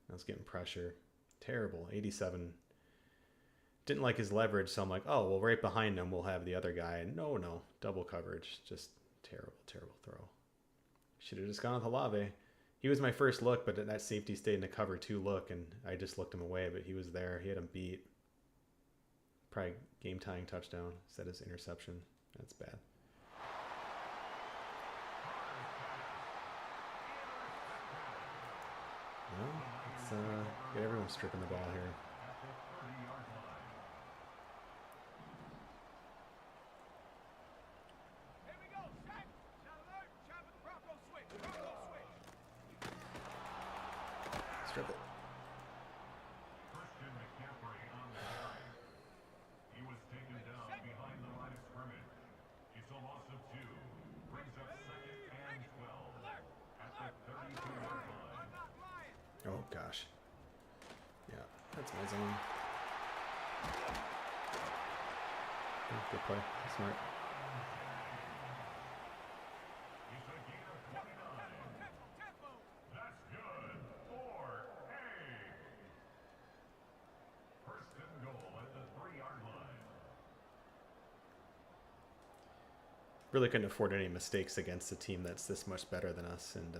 I was getting pressure. Terrible. 87. Didn't like his leverage, so I'm like, oh, well, right behind him we'll have the other guy. And no. Double coverage. Just terrible, terrible throw. Should have just gone with Olave. He was my first look, but that safety stayed in a cover 2 look, and I just looked him away, but he was there. He had him beat. Probably game-tying touchdown instead of his interception. That's bad. Well, let's get everyone stripping the ball here. At the 30-yard line. Here we go, set. Shot alert. Chop it. Bronco switch. Bronco switch. Strip it. Christian McCaffrey on the carry. He was taken down behind the Oh, gosh. Yeah, that's my zone. Oh, good play. Smart. It's a gain of 29. Tempo. That's good for A. First and goal at the 3-yard line. Really couldn't afford any mistakes against a team that's this much better than us, and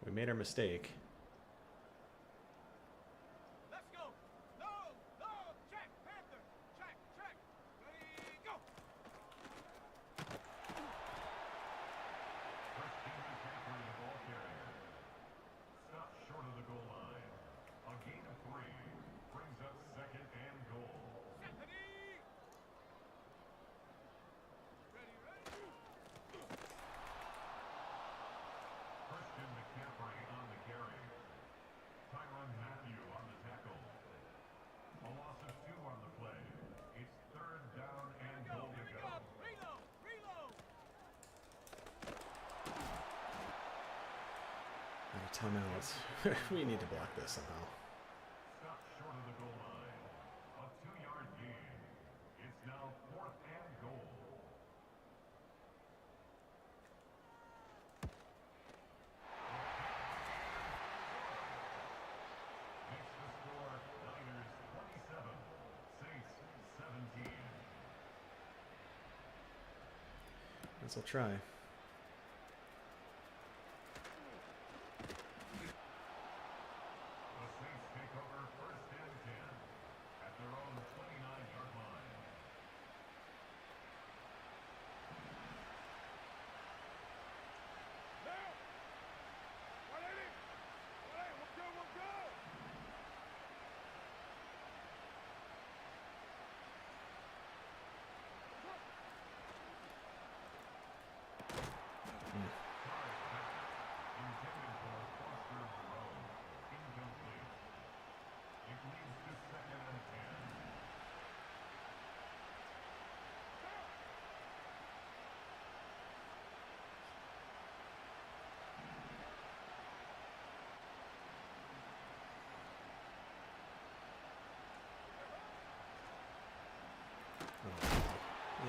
we made our mistake. Let's go. No. Check. Panther. Check. Ready, go. First Henry Catherine, the ball carrier. Stopped short of the goal line. A gain of 3 brings up second and goal. Ready. Christian McCaffrey on the carry. Tyrann Mathieu on the tackle. A loss of 2 on the play. It's third down and goal to go. Reload. Out of timeouts. We need to block this somehow. Stopped short of the goal line. A 2-yard gain. It's now fourth and goal. Makes the score Niners 27, Saints 17. Guess I'll try. The Saints take over first and 10 at their own 29-yard line. Now. 180. 180. We'll go. Intended for Foster Barone. Incomplete. It leads to second and 10.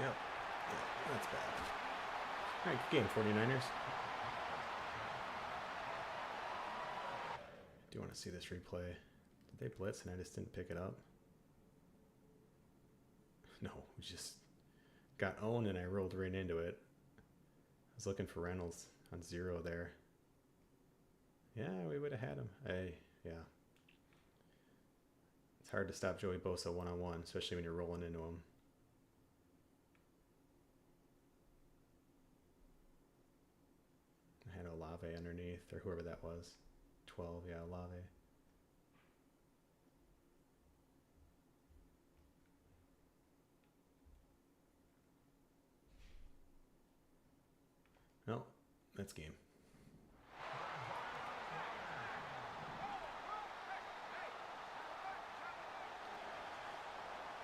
Yep. That's bad. All right, good game, 49ers. Do you want to see this replay? Did they blitz and I just didn't pick it up? No, we just got owned and I rolled right into it. I was looking for Reynolds on 0 there. Yeah, we would have had him. Yeah. It's hard to stop Joey Bosa one-on-one, especially when you're rolling into him. I had Olave underneath, or whoever that was. 12, yeah, Olave. No, that's game.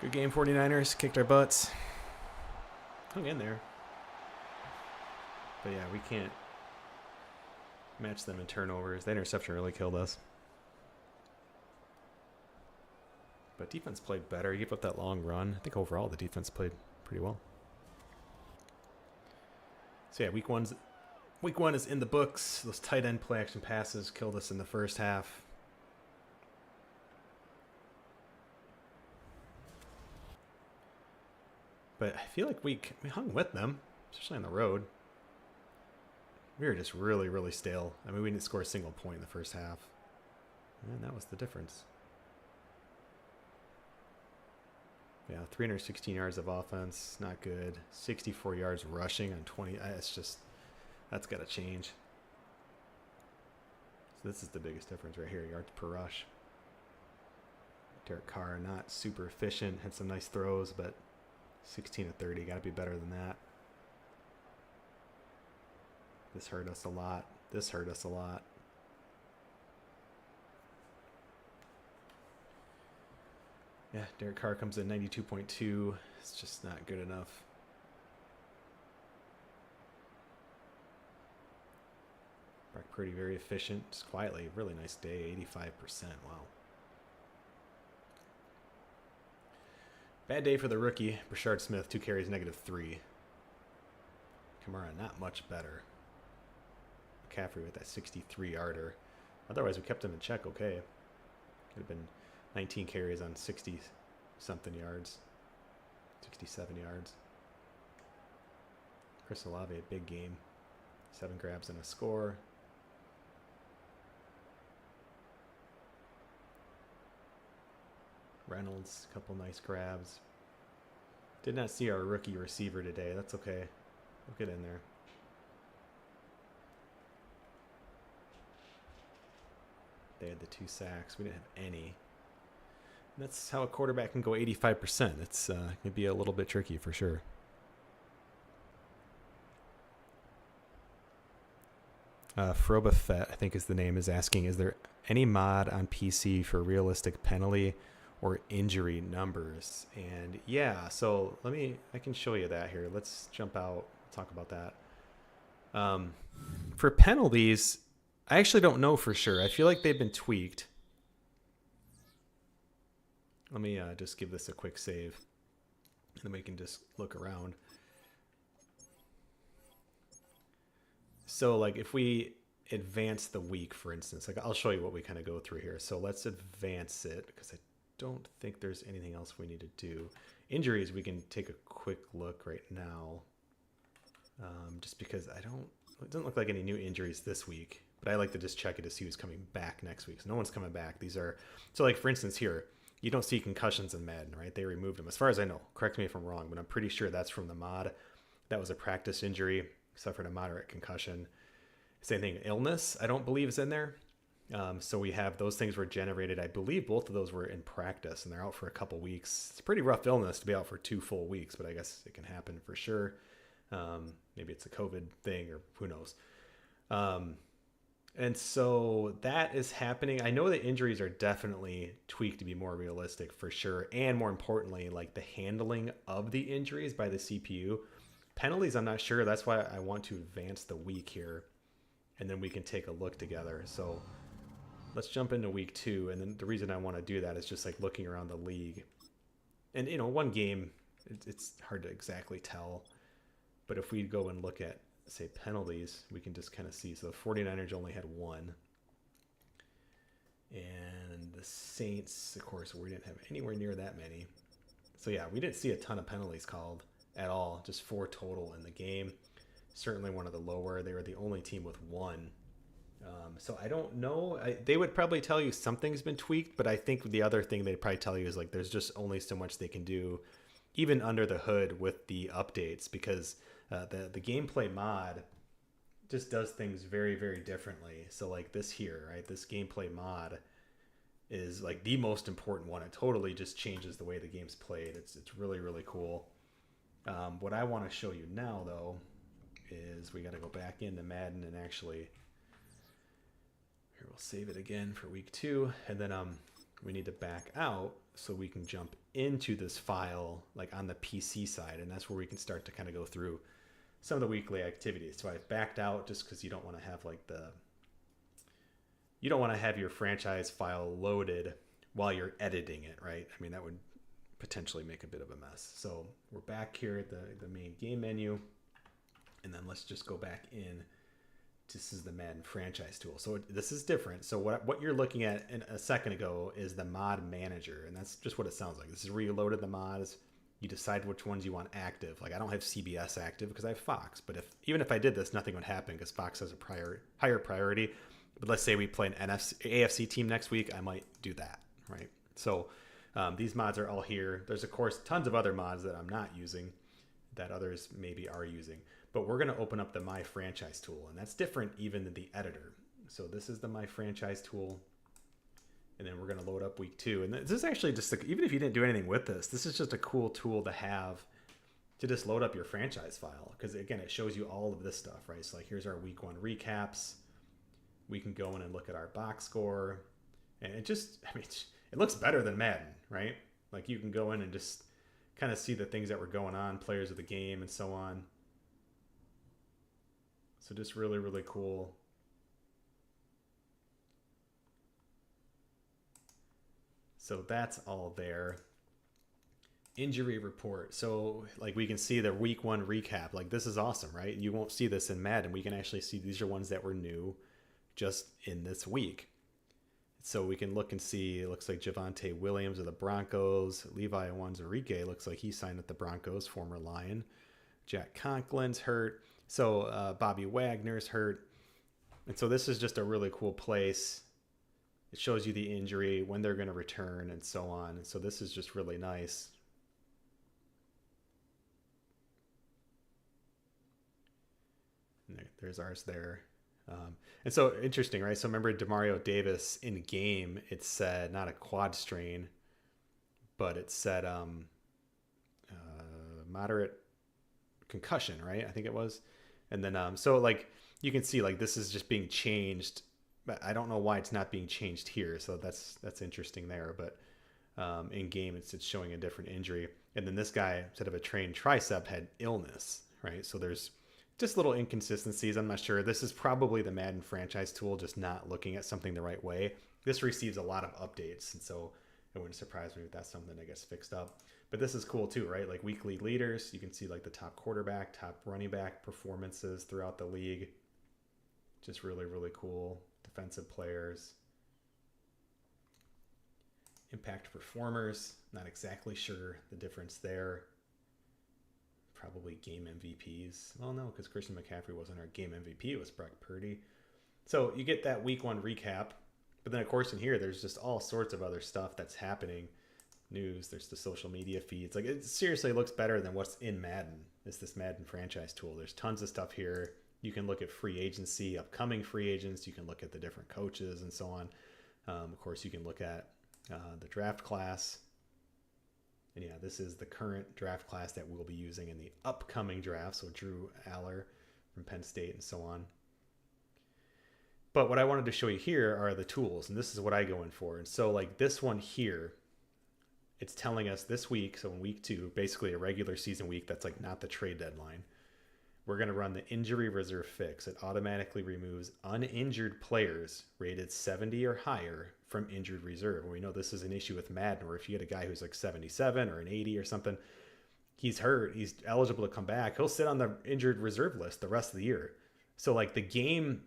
Good game, 49ers. Kicked our butts. Hung in there. But yeah, we can't match them in turnovers. The interception really killed us. But defense played better. You gave up that long run. I think overall the defense played pretty well. So yeah, week one is in the books. Those tight end play action passes killed us in the first half. But I feel like we hung with them, especially on the road. We were just really, really stale. I mean, we didn't score a single point in the first half. And that was the difference. Yeah, 316 yards of offense, not good. 64 yards rushing on 20. It's just, that's got to change. So this is the biggest difference right here, yards per rush. Derek Carr, not super efficient. Had some nice throws, but 16 to 30, got to be better than that. This hurt us a lot. This hurt us a lot. Yeah, Derek Carr comes in 92.2. It's just not good enough. Brock pretty, very efficient, just quietly. Really nice day, 85%. Wow. Bad day for the rookie, Brashard Smith, 2 carries, -3. Kamara, not much better. McCaffrey with that 63-yarder. Otherwise, we kept him in check okay. Could have been 19 carries on 60-something yards. 67 yards. Chris Olave, a big game. 7 grabs and a score. Reynolds, a couple nice grabs. Did not see our rookie receiver today. That's okay. We'll get in there. They had the 2 sacks. We didn't have any. And that's how a quarterback can go 85%. It's going to be a little bit tricky for sure. Froba Fett, I think is the name, is asking, is there any mod on PC for realistic penalty or injury numbers? And yeah, so I can show you that here. Let's jump out, talk about that. For penalties, I actually don't know for sure. I feel like they've been tweaked. Let me just give this a quick save, and then we can just look around. So like if we advance the week, for instance, like I'll show you what we kind of go through here. So let's advance it because I don't think there's anything else we need to do. Injuries, we can take a quick look right now. Just because it doesn't look like any new injuries this week, but I like to just check it to see who's coming back next week. So no one's coming back. So like for instance here, you don't see concussions in Madden, right? They removed them as far as I know. Correct me if I'm wrong, but I'm pretty sure that's from the mod. That was a practice injury. Suffered a moderate concussion. Same thing, illness, I don't believe is in there. So we have those things were generated. I believe both of those were in practice, and they're out for a couple weeks. It's a pretty rough illness to be out for 2 full weeks, but I guess it can happen for sure. Maybe it's a COVID thing, or who knows. And so that is happening. I know the injuries are definitely tweaked to be more realistic for sure. And more importantly, like the handling of the injuries by the CPU. Penalties, I'm not sure. That's why I want to advance the week here, and then we can take a look together. So let's jump into week 2. And then the reason I want to do that is just like looking around the league. And, one game, it's hard to exactly tell. But if we go and look at, say, penalties, we can just kind of see. So the 49ers only had 1. And the Saints, of course, we didn't have anywhere near that many. So yeah, we didn't see a ton of penalties called at all, just 4 total in the game. Certainly one of the lower. They were the only team with 1. So I don't know. They would probably tell you something's been tweaked, but I think the other thing they'd probably tell you is like there's just only so much they can do, even under the hood with the updates, because the gameplay mod just does things very, very differently. So like this here, right? This gameplay mod is like the most important one. It totally just changes the way the game's played. It's really, really cool. What I want to show you now, though, is we got to go back into Madden and actually, here we'll save it again for week 2, and then we need to back out so we can jump into this file like on the PC side, and that's where we can start to kind of go through some of the weekly activities. So I've backed out just because you don't want to have like you don't want to have your franchise file loaded while you're editing it, right? I mean, that would potentially make a bit of a mess. So we're back here at the main game menu, and then let's just go back in. This is the Madden franchise tool. So this is different. So what you're looking at in a second ago is the mod manager, and that's just what it sounds like. This is where you loaded the mods. You decide which ones you want active. Like I don't have CBS active because I have Fox, but even if I did this, nothing would happen because Fox has a higher priority. But let's say we play an AFC team next week, I might do that, right? So these mods are all here. There's, of course, tons of other mods that I'm not using that others maybe are using. But we're going to open up the My Franchise tool, and that's different even than the editor. So this is the My Franchise tool, and then we're going to load up week 2. And this is actually just, even if you didn't do anything with this is just a cool tool to have to just load up your franchise file. Because, again, it shows you all of this stuff, right? So, like, here's our week 1 recaps. We can go in and look at our box score. And it just, I mean, it looks better than Madden, right? Like, you can go in and just kind of see the things that were going on, players of the game, and so on. So just really, really cool. So that's all there. Injury report. So like we can see the week 1 recap. Like this is awesome, right? You won't see this in Madden. We can actually see these are ones that were new just in this week. So we can look and see, it looks like Javonte Williams of the Broncos. Levi Onwuzurike looks like he signed with the Broncos, former Lion. Jack Conklin's hurt. So Bobby Wagner's hurt. And so this is just a really cool place. It shows you the injury, when they're going to return, and so on. And so this is just really nice. And there's ours there. And so interesting, right? So remember Demario Davis in game, it said not a quad strain, but it said moderate concussion, right? I think it was. And then so like you can see like this is just being changed, but I don't know why it's not being changed here. So that's interesting there. But in game it's showing a different injury. And then this guy, instead of a trained tricep, had illness, right? So there's just little inconsistencies. I'm not sure. This is probably the Madden franchise tool just not looking at something the right way. This receives a lot of updates, and so it wouldn't surprise me if that's something that gets fixed up. But this is cool too, right? Like weekly leaders, you can see like the top quarterback, top running back performances throughout the league. Just really, really cool. Defensive players. Impact performers, not exactly sure the difference there. Probably game MVPs. Well, no, because Christian McCaffrey wasn't our game MVP. It was Brock Purdy. So you get that week 1 recap. But then, of course, in here, there's just all sorts of other stuff that's happening. News, there's the social media feeds. Like, it seriously looks better than what's in Madden. It's this Madden franchise tool. There's tons of stuff here. You can look at free agency, upcoming free agents. You can look at the different coaches and so on. Of course, you can look at the draft class. And yeah, this is the current draft class that we'll be using in the upcoming draft. So Drew Aller from Penn State and so on. But what I wanted to show you here are the tools. And this is what I go in for. And so like this one here, it's telling us this week, so in week 2, basically a regular season week that's like not the trade deadline, we're going to run the injury reserve fix. It automatically removes uninjured players rated 70 or higher from injured reserve. And we know this is an issue with Madden, where if you get a guy who's like 77 or an 80 or something, he's hurt, he's eligible to come back, he'll sit on the injured reserve list the rest of the year. So like the game,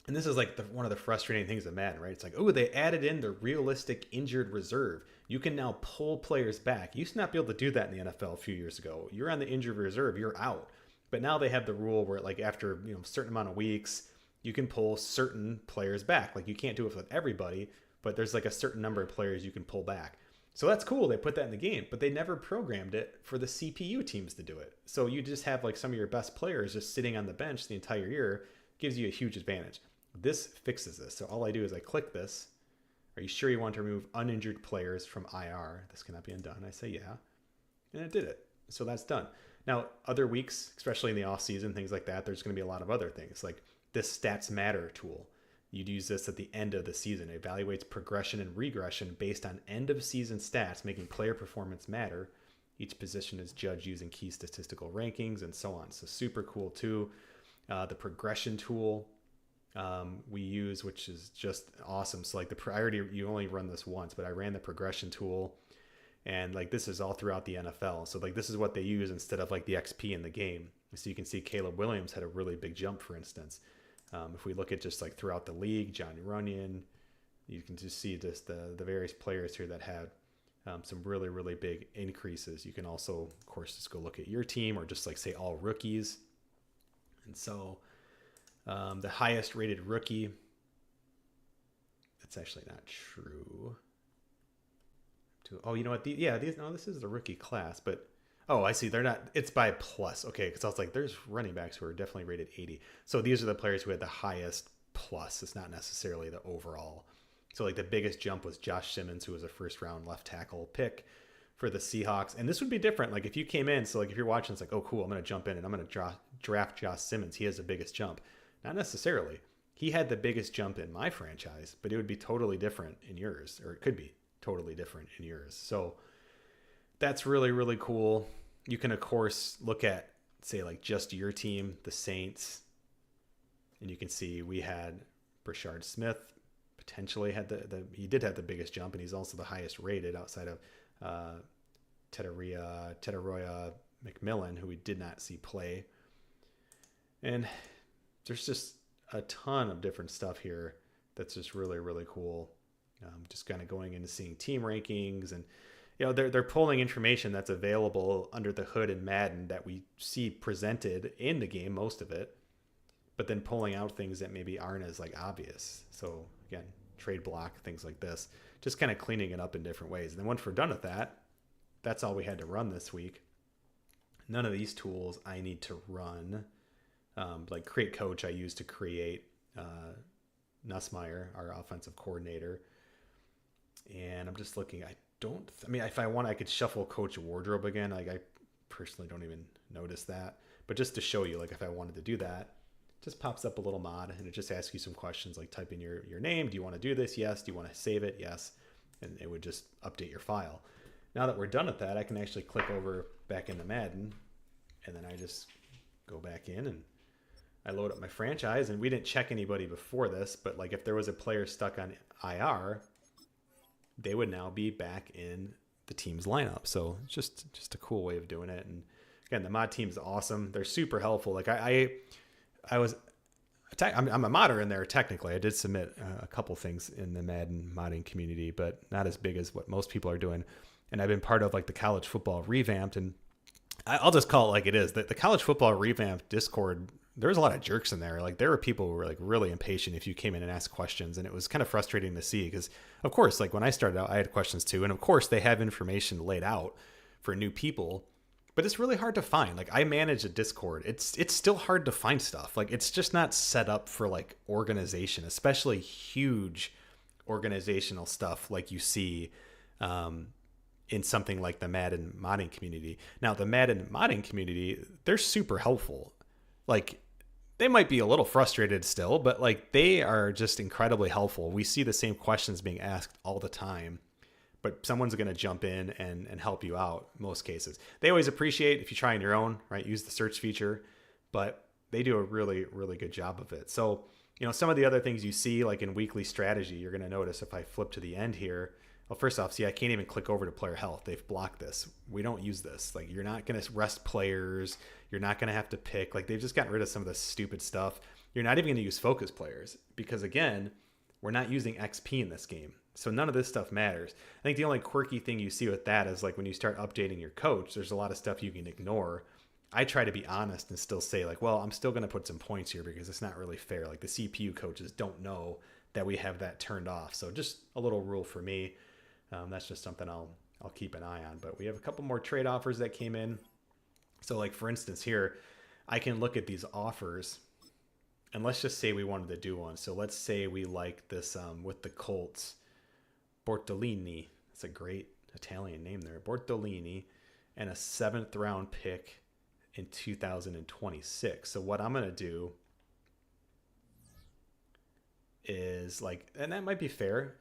and this is like one of the frustrating things of Madden, right? It's like, oh, they added in the realistic injured reserve. You can now pull players back. You used to not be able to do that in the NFL a few years ago. You're on the injured reserve, you're out. But now they have the rule where like after a certain amount of weeks, you can pull certain players back. Like you can't do it with everybody, but there's like a certain number of players you can pull back. So that's cool. They put that in the game, but they never programmed it for the CPU teams to do it. So you just have like some of your best players just sitting on the bench the entire year. Gives you a huge advantage. This fixes this. So all I do is I click this. Are you sure you want to remove uninjured players from IR? This cannot be undone. I say yeah. And it did it. So that's done. Now, other weeks, especially in the off season, things like that, there's going to be a lot of other things like this stats matter tool. You'd use this at the end of the season. It evaluates progression and regression based on end of season stats, making player performance matter. Each position is judged using key statistical rankings and so on. So super cool too. The progression tool we use, which is just awesome. So like the priority, you only run this once, but I ran the progression tool, and like this is all throughout the NFL. So like this is what they use instead of like the XP in the game. So you can see Caleb Williams had a really big jump, for instance. If we look at just like throughout the league, John Runyon, you can just see just the various players here that had some really, really big increases. You can also, of course, just go look at your team or just like say all rookies. And so the highest rated rookie, that's actually not true. Oh, you know what? This is the rookie class, but oh, I see. They're not, it's by plus. Okay. Cause I was like, there's running backs who are definitely rated 80. So these are the players who had the highest plus. It's not necessarily the overall. So like the biggest jump was Josh Simmons, who was a first round left tackle pick for the Seahawks. And this would be different. Like if you came in, so like if you're watching, it's like, oh, cool, I'm going to jump in and I'm going to draft Josh Simmons. He has the biggest jump. Not necessarily. He had the biggest jump in my franchise, but it would be totally different in yours, or it could be totally different in yours. So that's really, really cool. You can, of course, look at, say, like just your team, the Saints, and you can see we had Brashard Smith, potentially had he did have the biggest jump, and he's also the highest rated outside of Tetairoa McMillan, who we did not see play. And there's just a ton of different stuff here that's just really, really cool. Just kind of going into seeing team rankings, and they're pulling information that's available under the hood in Madden that we see presented in the game, most of it, but then pulling out things that maybe aren't as like obvious. So again, trade block, things like this, just kind of cleaning it up in different ways. And then once we're done with that, that's all we had to run this week. None of these tools I need to run. Like Create Coach I use to create Nussmeier, our offensive coordinator. And I'm just looking, if I want, I could shuffle Coach Wardrobe again. Like, I personally don't even notice that. But just to show you, like, if I wanted to do that, it just pops up a little mod, and it just asks you some questions, like type in your name. Do you want to do this? Yes. Do you want to save it? Yes. And it would just update your file. Now that we're done with that, I can actually click over back into Madden, and then I just go back in and I load up my franchise. And we didn't check anybody before this, but like if there was a player stuck on IR, they would now be back in the team's lineup. So it's just a cool way of doing it. And again, the mod team is awesome. They're super helpful. Like I'm a modder in there technically. I did submit a couple things in the Madden modding community, but not as big as what most people are doing. And I've been part of like the college football revamped, and I'll just call it like it is. The college football revamped Discord, there was a lot of jerks in there. Like there were people who were like really impatient if you came in and asked questions, and it was kind of frustrating to see because of course, like when I started out, I had questions too. And of course they have information laid out for new people, but it's really hard to find. Like I manage a Discord. It's still hard to find stuff. Like it's just not set up for like organization, especially huge organizational stuff like you see in something like the Madden modding community. Now the Madden modding community, they're super helpful. Like they might be a little frustrated still, but like they are just incredibly helpful. We see the same questions being asked all the time, but someone's going to jump in and help you out most cases. They always appreciate if you try on your own, right? Use the search feature, but they do a really, really good job of it. So, some of the other things you see like in weekly strategy, you're going to notice if I flip to the end here. Well, first off, see, I can't even click over to player health. They've blocked this. We don't use this. Like, you're not going to rest players. You're not going to have to pick. Like, they've just gotten rid of some of the stupid stuff. You're not even going to use focus players because, again, we're not using XP in this game. So none of this stuff matters. I think the only quirky thing you see with that is, like, when you start updating your coach, there's a lot of stuff you can ignore. I try to be honest and still say, like, well, I'm still going to put some points here because it's not really fair. Like, the CPU coaches don't know that we have that turned off. So just a little rule for me. That's just something I'll keep an eye on. But we have a couple more trade offers that came in. So like for instance here, I can look at these offers and let's just say we wanted to do one. So let's say we like this with the Colts, Bortolini. That's a great Italian name there. Bortolini, and a 7th round pick in 2026. So what I'm going to do is like, and that might be fair.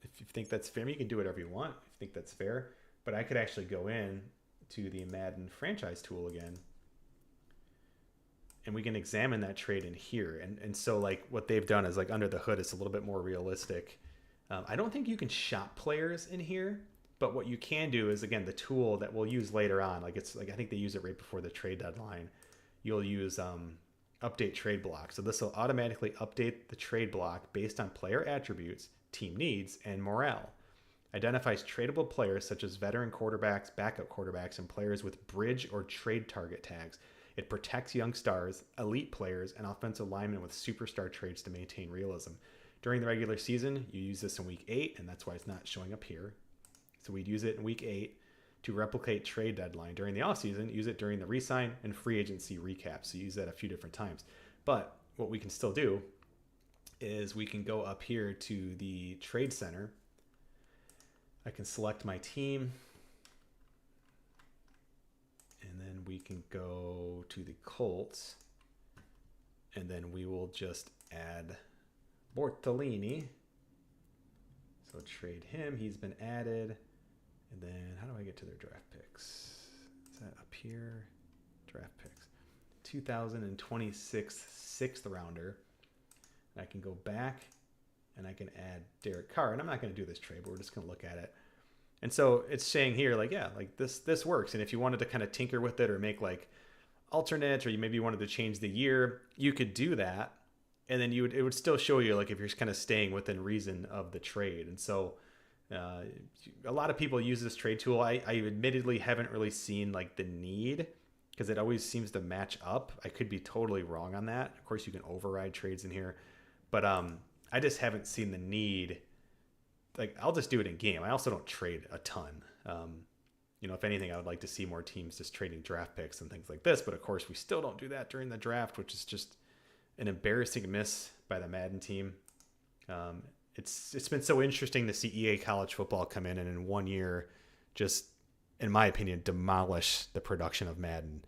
If you think that's fair, you can do whatever you want. If you think that's fair, but I could actually go in to the Madden franchise tool again, and we can examine that trade in here. And so like what they've done is like under the hood, it's a little bit more realistic. I don't think you can shop players in here, but what you can do is again, the tool that we'll use later on, like it's like, I think they use it right before the trade deadline. You'll use update trade block. So this will automatically update the trade block based on player attributes, team needs, and morale. Identifies tradable players such as veteran quarterbacks, backup quarterbacks, and players with bridge or trade target tags. It protects young stars, elite players, and offensive linemen with superstar traits to maintain realism. During the regular season, you use this in week 8, and that's why it's not showing up here. So we'd use it in week 8 to replicate trade deadline. During the offseason, use it during the re-sign and free agency recap. So use that a few different times. But what we can still do is we can go up here to the trade center. I can select my team, and then we can go to the Colts, and then we will just add Bortolini. So trade him. He's been added. And then how do I get to their draft picks? Is that up here? Draft picks. 2026 6th rounder. I can go back and I can add Derek Carr. And I'm not going to do this trade, but we're just going to look at it. And so it's saying here, like, yeah, like this works. And if you wanted to kind of tinker with it or make like alternate, or you maybe wanted to change the year, you could do that. And then it would still show you like if you're kind of staying within reason of the trade. And so a lot of people use this trade tool. I admittedly haven't really seen like the need, because it always seems to match up. I could be totally wrong on that. Of course, you can override trades in here, but I just haven't seen the need. Like, I'll just do it in game. I also don't trade a ton. If anything, I would like to see more teams just trading draft picks and things like this. But of course, we still don't do that during the draft, which is just an embarrassing miss by the Madden team. It's been so interesting to see EA College Football come in and in 1 year just, in my opinion, demolish the production of Madden.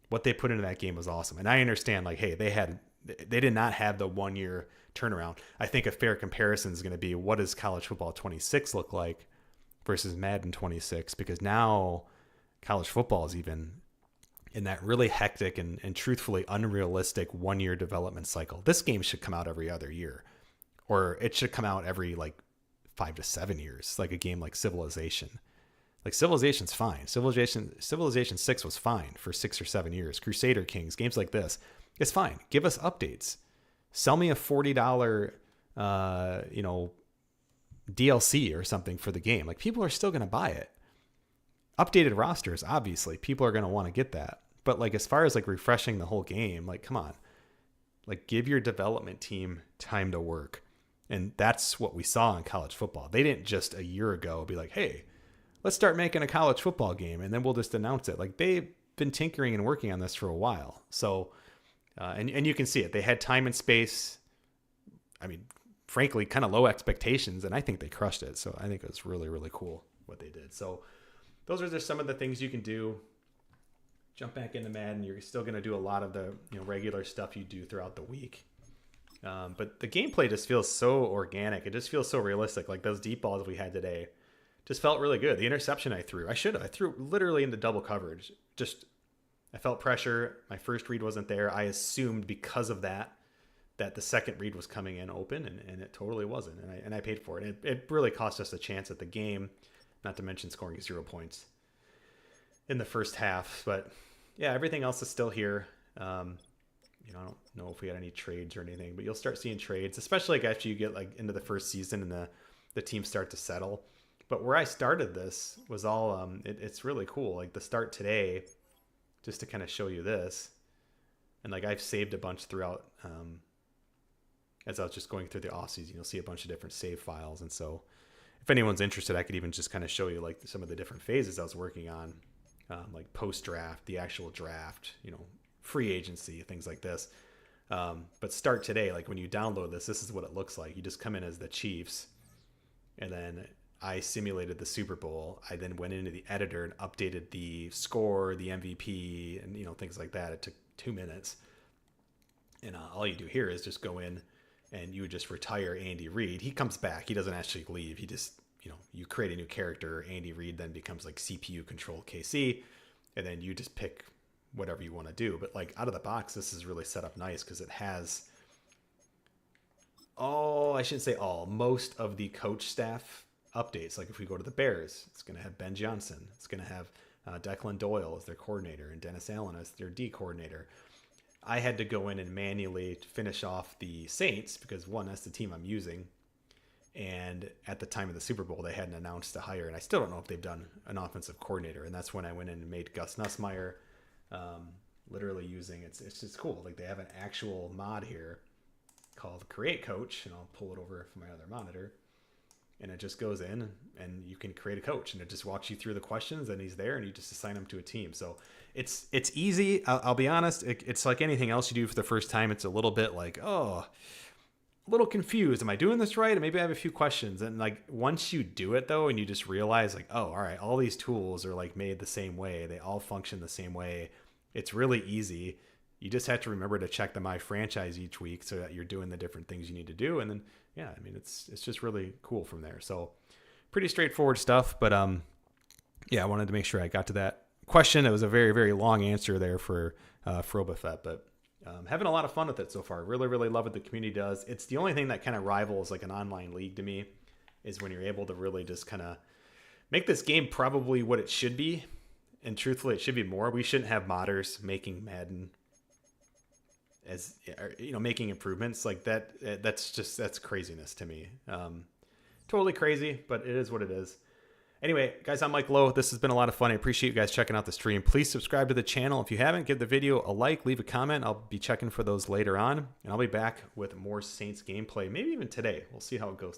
What they put into that game was awesome. And I understand, like, hey, they did not have the 1 year turnaround. I think a fair comparison is going to be, what does College Football 26 look like versus Madden 26? Because now college football is even in that really hectic and truthfully unrealistic 1 year development cycle. This game should come out every other year, or it should come out every like 5 to 7 years, like a game like Civilization. Like, Civilization's fine. Civilization 6 was fine for 6 or 7 years. Crusader Kings, games like this, it's fine. Give us updates. Sell me a $40, DLC or something for the game. Like, people are still going to buy it. Updated rosters, obviously, people are going to want to get that. But like, as far as like refreshing the whole game, like, come on, like, give your development team time to work. And that's what we saw in college football. They didn't just a year ago be like, hey, let's start making a college football game and then we'll just announce it. Like, they've been tinkering and working on this for a while. So, and you can see it. They had time and space. I mean, frankly, kind of low expectations, and I think they crushed it. So I think it was really, really cool what they did. So those are just some of the things you can do. Jump back into Madden. You're still going to do a lot of the regular stuff you do throughout the week. But the gameplay just feels so organic. It just feels so realistic. Like, those deep balls we had today just felt really good. The interception I threw literally into double coverage. I felt pressure. My first read wasn't there. I assumed because of that the second read was coming in open, and it totally wasn't. And I paid for it. It really cost us a chance at the game, not to mention scoring 0 points in the first half. But yeah, everything else is still here. I don't know if we had any trades or anything, but you'll start seeing trades, especially like after you get like into the first season and the teams start to settle. But where I started this was all, it's really cool. Like, the start today, just to kind of show you this. And like, I've saved a bunch throughout, as I was just going through the offseason. You'll see a bunch of different save files. And so if anyone's interested, I could even just kind of show you like some of the different phases I was working on, like post-draft, the actual draft, free agency, things like this. But start today, like when you download this is what it looks like. You just come in as the Chiefs, and then I simulated the Super Bowl. I then went into the editor and updated the score, the MVP, and things like that. It took 2 minutes. And all you do here is just go in and you would just retire Andy Reid. He comes back. He doesn't actually leave. He just, you create a new character. Andy Reid then becomes like CPU controlled KC, and then you just pick whatever you want to do. But like, out of the box, this is really set up nice because it has most of the coach staff updates. Like, if we go to the Bears, it's going to have Ben Johnson. It's going to have Declan Doyle as their coordinator and Dennis Allen as their D coordinator. I had to go in and manually finish off the Saints because, one, that's the team I'm using. And at the time of the Super Bowl, they hadn't announced a hire. And I still don't know if they've done an offensive coordinator. And that's when I went in and made Gus Nussmeier, literally using, it's just cool. Like, they have an actual mod here called Create Coach. And I'll pull it over from my other monitor. And it just goes in and you can create a coach, and it just walks you through the questions, and he's there, and you just assign him to a team. So it's easy. I'll be honest. It's like anything else you do for the first time. It's a little bit like, a little confused. Am I doing this right? And maybe I have a few questions. And like, once you do it though, and you just realize like, oh, all right, all these tools are like made the same way. They all function the same way. It's really easy. You just have to remember to check the My Franchise each week so that you're doing the different things you need to do. And then, yeah, I mean, it's just really cool from there. So pretty straightforward stuff. But yeah, I wanted to make sure I got to that question. It was a very, very long answer there for Frobafet, but Having a lot of fun with it so far. Really, really love what the community does. It's the only thing that kind of rivals like an online league to me, is when you're able to really just kind of make this game probably what it should be. And truthfully, it should be more. We shouldn't have modders making Madden as, making improvements like that. That's craziness to me. Totally crazy, but it is what it is. Anyway, guys, I'm Mike Lowe. This has been a lot of fun. I appreciate you guys checking out the stream. Please subscribe to the channel. If you haven't, give the video a like, leave a comment. I'll be checking for those later on. And I'll be back with more Saints gameplay, maybe even today. We'll see how it goes.